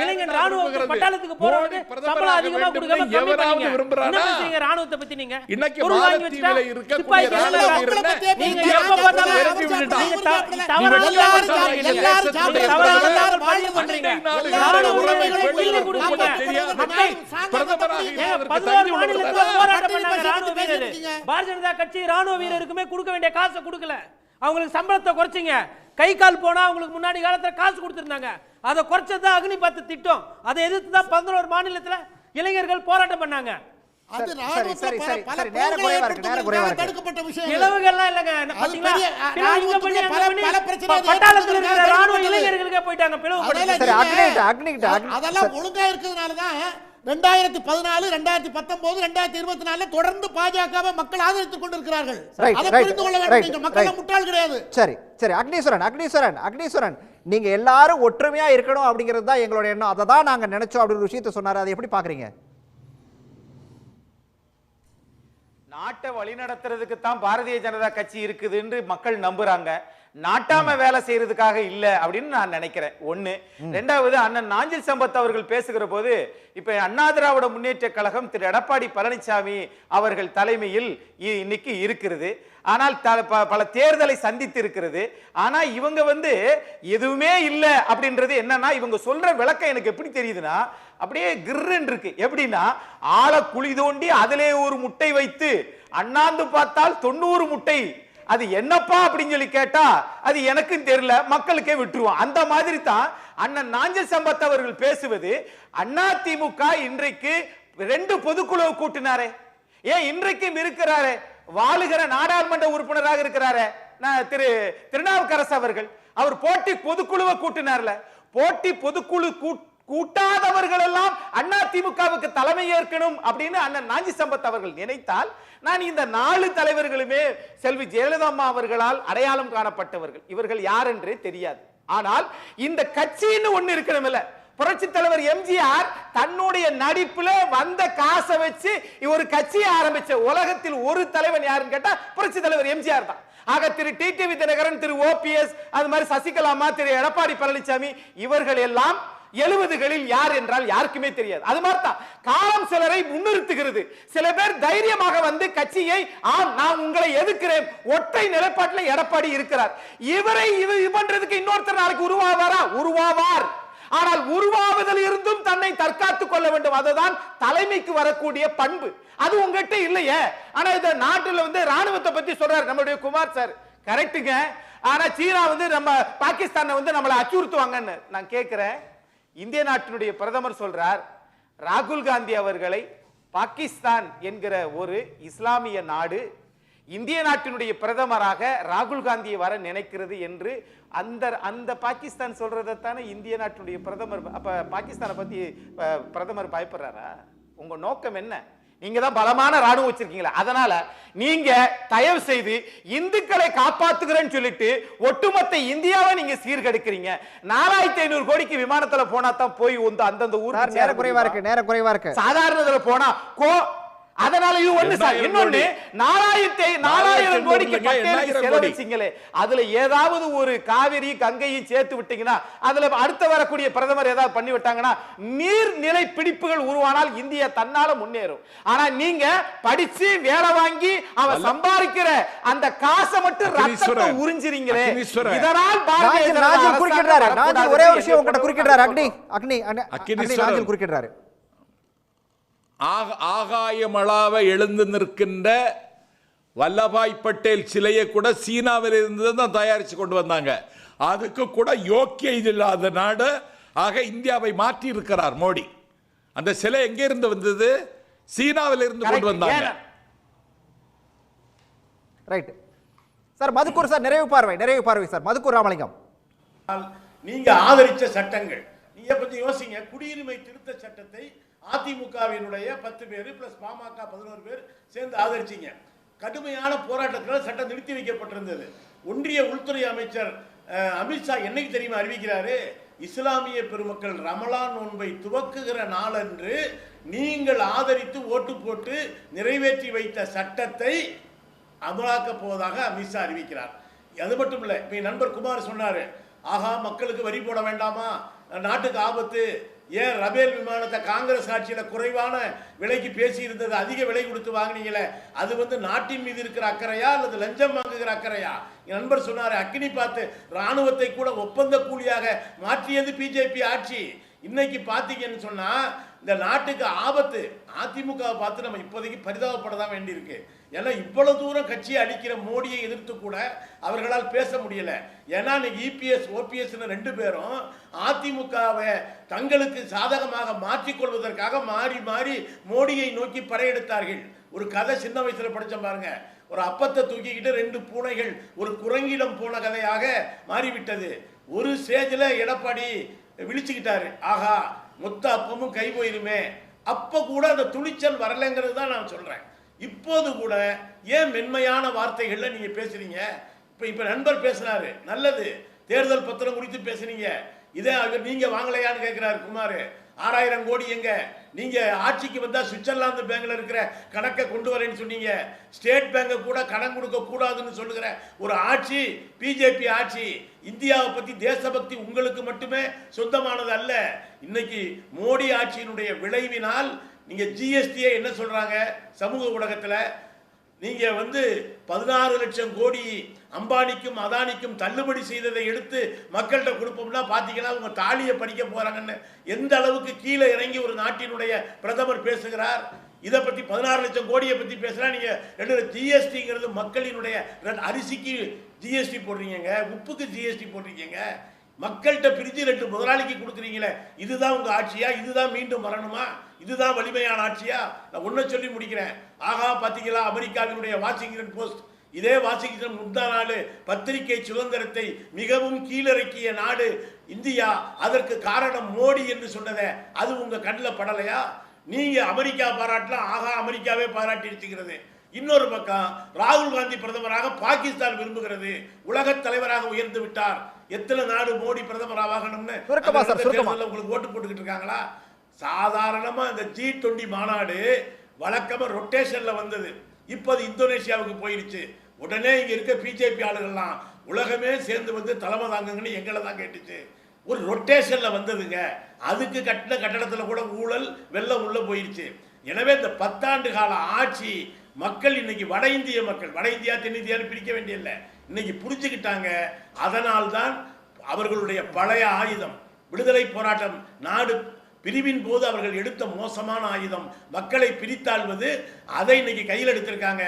இளைஞர் ராணுவ பட்டாளத்துக்கு போறவங்க சம்பளம் அதிகமா கொடுக்காம கம்மி பண்ணீங்க. என்ன பேசுறீங்க ராணுவத்தை பத்தி? நீங்க இன்னைக்கு மாலத்தீவுல இருக்கக்கூடிய நீங்க எப்ப பார்த்தாலும் பாரதிய ஜனதா கட்சி ராணுவ வீரருக்குமே கொடுக்க வேண்டிய காசை கொடுக்கல. அவங்களுக்கு சம்பளத்தை குறைச்சிங்க. கை கால் போனா அவங்களுக்கு முன்னாடி காலத்துல காசு கொடுத்திருந்தாங்க. அதை குறைச்சதுதான் அக்னிபாத் திட்டம். அதை எதிர்த்து தான் 11 மாநிலத்துல இளைஞர்கள் போராட்டம் பண்ணாங்க. இளவுகள்லாம் இல்லைங்க. பட்டாளத்தில் இருக்கிற ராணுவ இளைஞர்களுக்கே போயிட்டாங்க. அதெல்லாம் ஒழுங்கா இருக்கிறதுனாலதான் 2014, 2019, 2024 தொடர்ந்து பாஜகவை மக்கள் ஆதரித்துக் கொண்டிருக்கிறார்கள். அதை புரிந்து கொள்ள வேண்டும். மக்கள் முட்டாள் கிடையாது. சரி சரி அக்னீஸ்வரன் நீங்க எல்லாரும் ஒற்றுமையா இருக்கணும் அப்படிங்கிறது தான் எங்களோட எண்ணம். அதை தான் நாங்க நினைச்சோம் அப்படிங்கிற விஷயத்தை சொன்னாரு. அதை எப்படி பாக்குறீங்க? நாட்டை வழிநடத்துறதுக்கு தான் பாரதிய ஜனதா கட்சி இருக்குது என்று மக்கள் நம்புறாங்க. நாட்டாம வேலை செய்யறதுக்காக இல்ல அப்படின்னு நான் நினைக்கிறேன். ஒண்ணு. ரெண்டாவது, அண்ணன் நாஞ்சில் சம்பத் அவர்கள் பேசுகிற போது இப்ப அண்ணா திராவிட முன்னேற்ற கழகம் திரு எடப்பாடி பழனிசாமி அவர்கள் தலைமையில் இன்னைக்கு இருக்கிறது. ஆனால் பல தேர்தலை சந்தித்து இருக்கிறது. ஆனா இவங்க எதுவுமே இல்ல அப்படின்றது என்னன்னா, இவங்க சொல்ற விளக்கம் எனக்கு எப்படி தெரியுதுன்னா, அப்படியே கிர்ன்னு இருக்கு. எப்படின்னா, ஆளை குழி தோண்டி அதிலே ஒரு முட்டை வைத்து அண்ணாந்து பார்த்தால் 90 முட்டை, அது என்னப்பா அப்படின்னு சொல்லி கேட்டா அது எனக்கும் தெரியல, மக்களுக்கே விட்டுருவோம். அந்த மாதிரி தான் அண்ணன் நாஞ்சில் சம்பத் அவர்கள் பேசுவது. அதிமுக இன்றைக்கு 2 பொதுக்குழு கூட்டினாரே, ஏன் இன்றைக்கும் இருக்கிறாரே, வாழுகிற நாடாளுமன்ற உறுப்பினராக இருக்கிறாரே திரு திருநாவுக்கரசு அவர்கள், அவர் போட்டி பொதுக்குழுவை கூட்டினார்ல. போட்டி பொதுக்குழு கூட்டாதவர்கள் எல்லாம் அதிமுகவுக்கு தலைமை ஏற்கணும் அப்படின்னு அண்ணன் நாஞ்சில் சம்பத் அவர்கள் நினைத்தால், நான் இந்த 4 தலைவர்களுமே செல்வி ஜெயலலிதா அம்மா அவர்களால் அடையாளம் காணப்பட்டவர்கள். இவர்கள் யார் என்றே தெரியாது. ஆனால் இந்த கட்சின்னு ஒண்ணு இருக்கணும்ல. புரட்சி தலைவர் எம்ஜிஆர் தன்னுடைய நடிப்புல வந்த காசை வச்சு ஒரு கட்சியை ஆரம்பிச்ச உலகத்தில் ஒரு தலைவன் யாருன்னு கேட்டா புரட்சி தலைவர் எம்ஜிஆர் தான். ஆக திரு டிடிவி தினகரன், திரு ஓபிஎஸ், அது மாதிரி சசிகலாமா, திரு எடப்பாடி பழனிசாமி, இவர்கள் எல்லாம் 70களில் யார் என்றால் யாருக்குமே தெரியாது. அது மாதிரி தான் காலம் சிலரை முன்னிறுத்துகிறது. சில பேர் தைரியமாக வந்து கட்சியை நான் உங்களை எதிர்க்கிறேன் ஒற்றை நிலைப்பாட்டில் எடப்பாடி இருக்கிறார். இவரை இது பண்றதுக்கு இன்னொருத்தர் நாளைக்கு உருவாவார். ஆனால் உருவாவதில் இருந்தும் தன்னை தற்காத்துக் கொள்ள வேண்டும். அதுதான் தலைமைக்கு வரக்கூடிய பண்பு. அது உங்ககிட்ட இல்லையே. ஆனா இந்த நாட்டில் ராணுவத்தை பத்தி சொல்றாரு நம்மளுடைய குமார் சார், கரெக்டுங்க. ஆனா சீனா நம்ம பாகிஸ்தானை நம்மளை அச்சுறுத்துவாங்கன்னு நான் கேட்கிறேன். இந்திய நாட்டினுடைய பிரதமர் சொல்றார், ராகுல் காந்தி அவர்களை பாகிஸ்தான் என்கிற ஒரு இஸ்லாமிய நாடு இந்திய நாட்டினுடைய பிரதமராக ராகுல் காந்தியை வர நினைக்கிறது என்று அந்த பாகிஸ்தான் சொல்றதைத்தானே இந்திய நாட்டினுடைய பிரதமர். அப்ப பாகிஸ்தானை பத்தி பிரதமர் பயப்படுறாரா? உங்க நோக்கம் என்ன? நீங்க தான் பலமான ராணுவம் வச்சிருக்கீங்களா? அதனால நீங்க தயவு செய்து இந்துக்களை காப்பாத்துகிறேன்னு சொல்லிட்டு ஒட்டுமொத்த இந்தியாவை நீங்க சீர்கெடுக்கிறீங்க. 4500 கோடிக்கு விமானத்துல போனா தான் போய் அந்தந்த ஊருக்கு நேர குறைவா இருக்கு. சாதாரணத்துல போனா அதனால இது ஒண்ணு சார். இன்னொன்னு 4000 கோடிக்கு செலவழிச்சீங்களே, அதுல ஏதாவது ஒரு காவிரி கங்கையும் சேர்த்து விட்டீங்கன்னா, அதுல அடுத்த வரக்கூடிய பிரதமர் ஏதாவது பண்ணி விட்டாங்கன்னா நீர்நிலை பிடிப்புகள் உருவானால் இந்தியா தன்னால முன்னேறும். ஆனா நீங்க படிச்சு வேலை வாங்கி அவன் சம்பாதிக்கிற அந்த காசை மட்டும் ரத்தத்தை உறிஞ்சிரீங்களே. இதனால் ஒரே விஷயம் உங்ககிட்ட குறுக்கிடுறாரு. அக்னி குறுக்கிடுறாரு. ஆகாயமளாவ எழுந்து நிற்கின்ற வல்லபாய் பட்டேல் சிலையை கூட சீனாவில் இருந்து தான் தயாரித்து கொண்டு வந்தாங்க. அதுக்கு கூட யோக்கியம் இல்லாத நாடு ஆக இந்தியாவை மாற்றி இருக்கிறார் மோடி. அந்த சிலை எங்க இருந்து வந்தது? சீனாவில் இருந்து கொண்டு வந்தாங்க. Right sir. மதுக்கூர் சார் நிறைவு பார்வை சார். மதுக்கூர் ராமலிங்கம், நீங்க ஆதரிச்ச சட்டங்கள் நீங்க கொஞ்சம் யோசிங்க. குடியுரிமை திருத்த சட்டத்தை அதிமுகவினுடைய 10 பேர் பிளஸ் பாமக 11 பேர் சேர்ந்து ஆதரிச்சீங்க. கடுமையான போராட்டத்தில் சட்டம் நிறுத்தி வைக்கப்பட்டிருந்தது. ஒன்றிய உள்துறை அமைச்சர் அமித்ஷா என்னைக்கு தெரியுமா அறிவிக்கிறாரு? இஸ்லாமிய பெருமக்கள் ரமலான் நோன்பை துவக்குகிற நாளன்று நீங்கள் ஆதரித்து ஓட்டு போட்டு நிறைவேற்றி வைத்த சட்டத்தை அமலாக்கப் போவதாக அமித்ஷா அறிவிக்கிறார். அது மட்டும் இல்லை, இப்போ நண்பர் குமார் சொன்னார், ஆகா மக்களுக்கு வரி போட வேண்டாமா, நாட்டுக்கு ஆபத்து. ஏன் ரபேல் விமானத்தை காங்கிரஸ் ஆட்சியில் குறைவான விலைக்கு பேசி இருந்தது, அதிக விலை கொடுத்து வாங்கினீங்களே, அது நாட்டின் மீது இருக்கிற அக்கறையா அல்லது லஞ்சம் வாங்குகிற அக்கறையா? என் நண்பர் சொன்னார், அக்கினி பார்த்து ராணுவத்தை கூட ஒப்பந்த கூலியாக மாற்றியது பிஜேபி ஆட்சி. இன்னைக்கு பார்த்தீங்கன்னு சொன்னா இந்த நாட்டுக்கு ஆபத்து. அதிமுகவை பார்த்து நம்ம இப்போதைக்கு பரிதாபப்பட தான் வேண்டியிருக்கு. ஏன்னா இவ்வளவு தூரம் கட்சியை அளிக்கிற மோடியை எதிர்த்து கூட அவர்களால் பேச முடியல. ஏன்னா இன்னைக்கு இபிஎஸ் ஓபிஎஸ் 2 பேரும் அதிமுகவை தங்களுக்கு சாதகமாக மாற்றிக்கொள்வதற்காக மாறி மாறி மோடியை நோக்கி படையெடுத்தார்கள். ஒரு கதை சின்ன வயசுல படிச்ச பாருங்க. ஒரு அப்பத்தை தூக்கிக்கிட்டு 2 பூனைகள் ஒரு குரங்கிடம் போன கதையாக மாறிவிட்டது. ஒரு ஸ்டேஜில் எடப்பாடி விழிச்சுக்கிட்டாரு, ஆகா மொத்த அப்பமும் கை போயிருமே. அப்ப கூட அந்த துணிச்சல் வரலைங்கிறது தான் நான் சொல்றேன். இப்போது கூட ஏன் மென்மையான வார்த்தைகள்ல நீங்க பேசுறீங்க? இப்ப நண்பர் பேசுறாரு, நல்லது. தேர்தல் பத்திரம் குறித்து பேசுறீங்க, இதே நீங்க வாங்கலையான்னு கேட்கிறாரு குமார். 6000 கோடி எங்க? நீங்க ஆட்சிக்கு வந்தா சுவிட்சர்லாந்து பேங்க்ல இருக்கிற கணக்கை கொண்டு வரேன்னு சொன்னீங்க. ஸ்டேட் பேங்க கூட கடன் கொடுக்க கூடாதுன்னு சொல்லுகிற ஒரு ஆட்சி பிஜேபி ஆட்சி. இந்தியாவை பத்தி தேசபக்தி உங்களுக்கு மட்டுமே சொந்தமானது அல்ல. இன்னைக்கு மோடி ஆட்சியினுடைய விளைவினால் நீங்க ஜிஎஸ்டியை என்ன சொல்றாங்க சமூக ஊடகத்துல, நீங்க 16 லட்சம் கோடி அம்பானிக்கும் அதானிக்கும் தள்ளுபடி செய்ததை எடுத்து மக்கள்கிட்ட கொடுப்போம்னா பாத்தீங்கன்னா உங்க தாலியை படிக்க போறாங்கன்னு எந்த அளவுக்கு கீழே இறங்கி ஒரு நாட்டினுடைய பிரதமர் பேசுகிறார். இதை பத்தி 16 லட்சம் கோடியை பத்தி பேசுறா. நீங்க ஜிஎஸ்டிங்கிறது மக்களினுடைய அரிசிக்கு ஜிஎஸ்டி போடுறீங்க, உப்புக்கு ஜிஎஸ்டி போடுறீங்க, மக்கள்கிட்ட பிரிச்சு 2 முதலாளிக்கு கொடுக்குறீங்களே. இதுதான் உங்க ஆட்சியா? இதுதான் மீண்டும் வரணுமா? இதுதான் வலிமையான ஆட்சியா? நான் ஒன்ன சொல்லி முடிக்கிறேன். ஆகா பாத்தீங்களா, அமெரிக்காவினுடைய வாஷிங்டன் போஸ்ட், இதே வாஷிங்டன் முந்தா நாடு பத்திரிகை சுதந்திரத்தை மிகவும் கீழிறக்கிய நாடு இந்தியா, அதற்கு காரணம் மோடி என்று சொன்னதை அது உங்க கண்ணில் படலையா? நீங்க அமெரிக்கா பாராட்டலாம், ஆகா அமெரிக்காவே பாராட்டி இருக்கிறது. இன்னொரு பக்கம் ராகுல் காந்தி பிரதமராக பாகிஸ்தான் விரும்புகிறது, உலக தலைவராக உயர்ந்து விட்டார். எத்தனை நாடு மோடி பிரதமர் ஆகணும்னு உங்களுக்கு ஓட்டு போட்டுக்கிட்டு இருக்காங்களா? சாதாரணமா இந்த G20 மாநாடு வழக்கமா ரொட்டேஷன்ல வந்தது. இப்போது இந்தோனேஷியாவுக்கு போயிருச்சு. உடனே இங்க இருக்க பிஜேபி ஆளுகள்லாம் உலகமே சேர்ந்து தலைமை தாங்கன்னு எங்களை தான் கேட்டுச்சு. ஒரு ரொட்டேஷன்ல வந்ததுங்க. அதுக்கு கட்டின கட்டடத்துல கூட ஊழல் வெள்ளம் உள்ள போயிருச்சு. எனவே இந்த 10 ஆண்டு கால ஆட்சி மக்கள் இன்னைக்கு வட இந்திய மக்கள், வட இந்தியா தென்னிந்தியான்னு பிரிக்க வேண்டியதில்ல, இன்னைக்கு புரிஞ்சுக்கிட்டாங்க. அதனால்தான் அவர்களுடைய பழைய ஆயுதம் விடுதலை போராட்டம், நாடு பிரிவின் போது அவர்கள் எடுத்த மோசமான ஆயுதம் மக்களை பிரித்தாள்வது, அதை இன்னைக்கு கையில் எடுத்திருக்காங்க.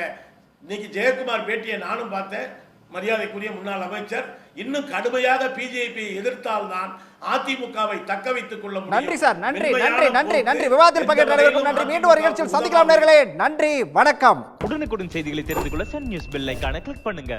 இன்னைக்கு ஜெயக்குமார் பேட்டியை நானும் பார்த்தேன். மரியாதைக்குரிய முன்னாள் அமைச்சர், இன்னும் கடுமையாக பிஜேபி எதிர்த்தால்தான் அதிமுகவை தக்க வைத்துக் கொள்ள முடியும். நன்றி சார், நன்றி நன்றி நன்றி நன்றி. விவாதத்தில் பங்கேற்ற அனைவருக்கும் நன்றி. மீண்டும் ஒரு நிகழ்ச்சியில் சந்திக்கலாம் நேயர்களே. நன்றி, வணக்கம். உடனுக்குடன் செய்திகளை தெரிந்து கொள்ள சன் நியூஸ் பெல் ஐகானை கிளிக் பண்ணுங்க.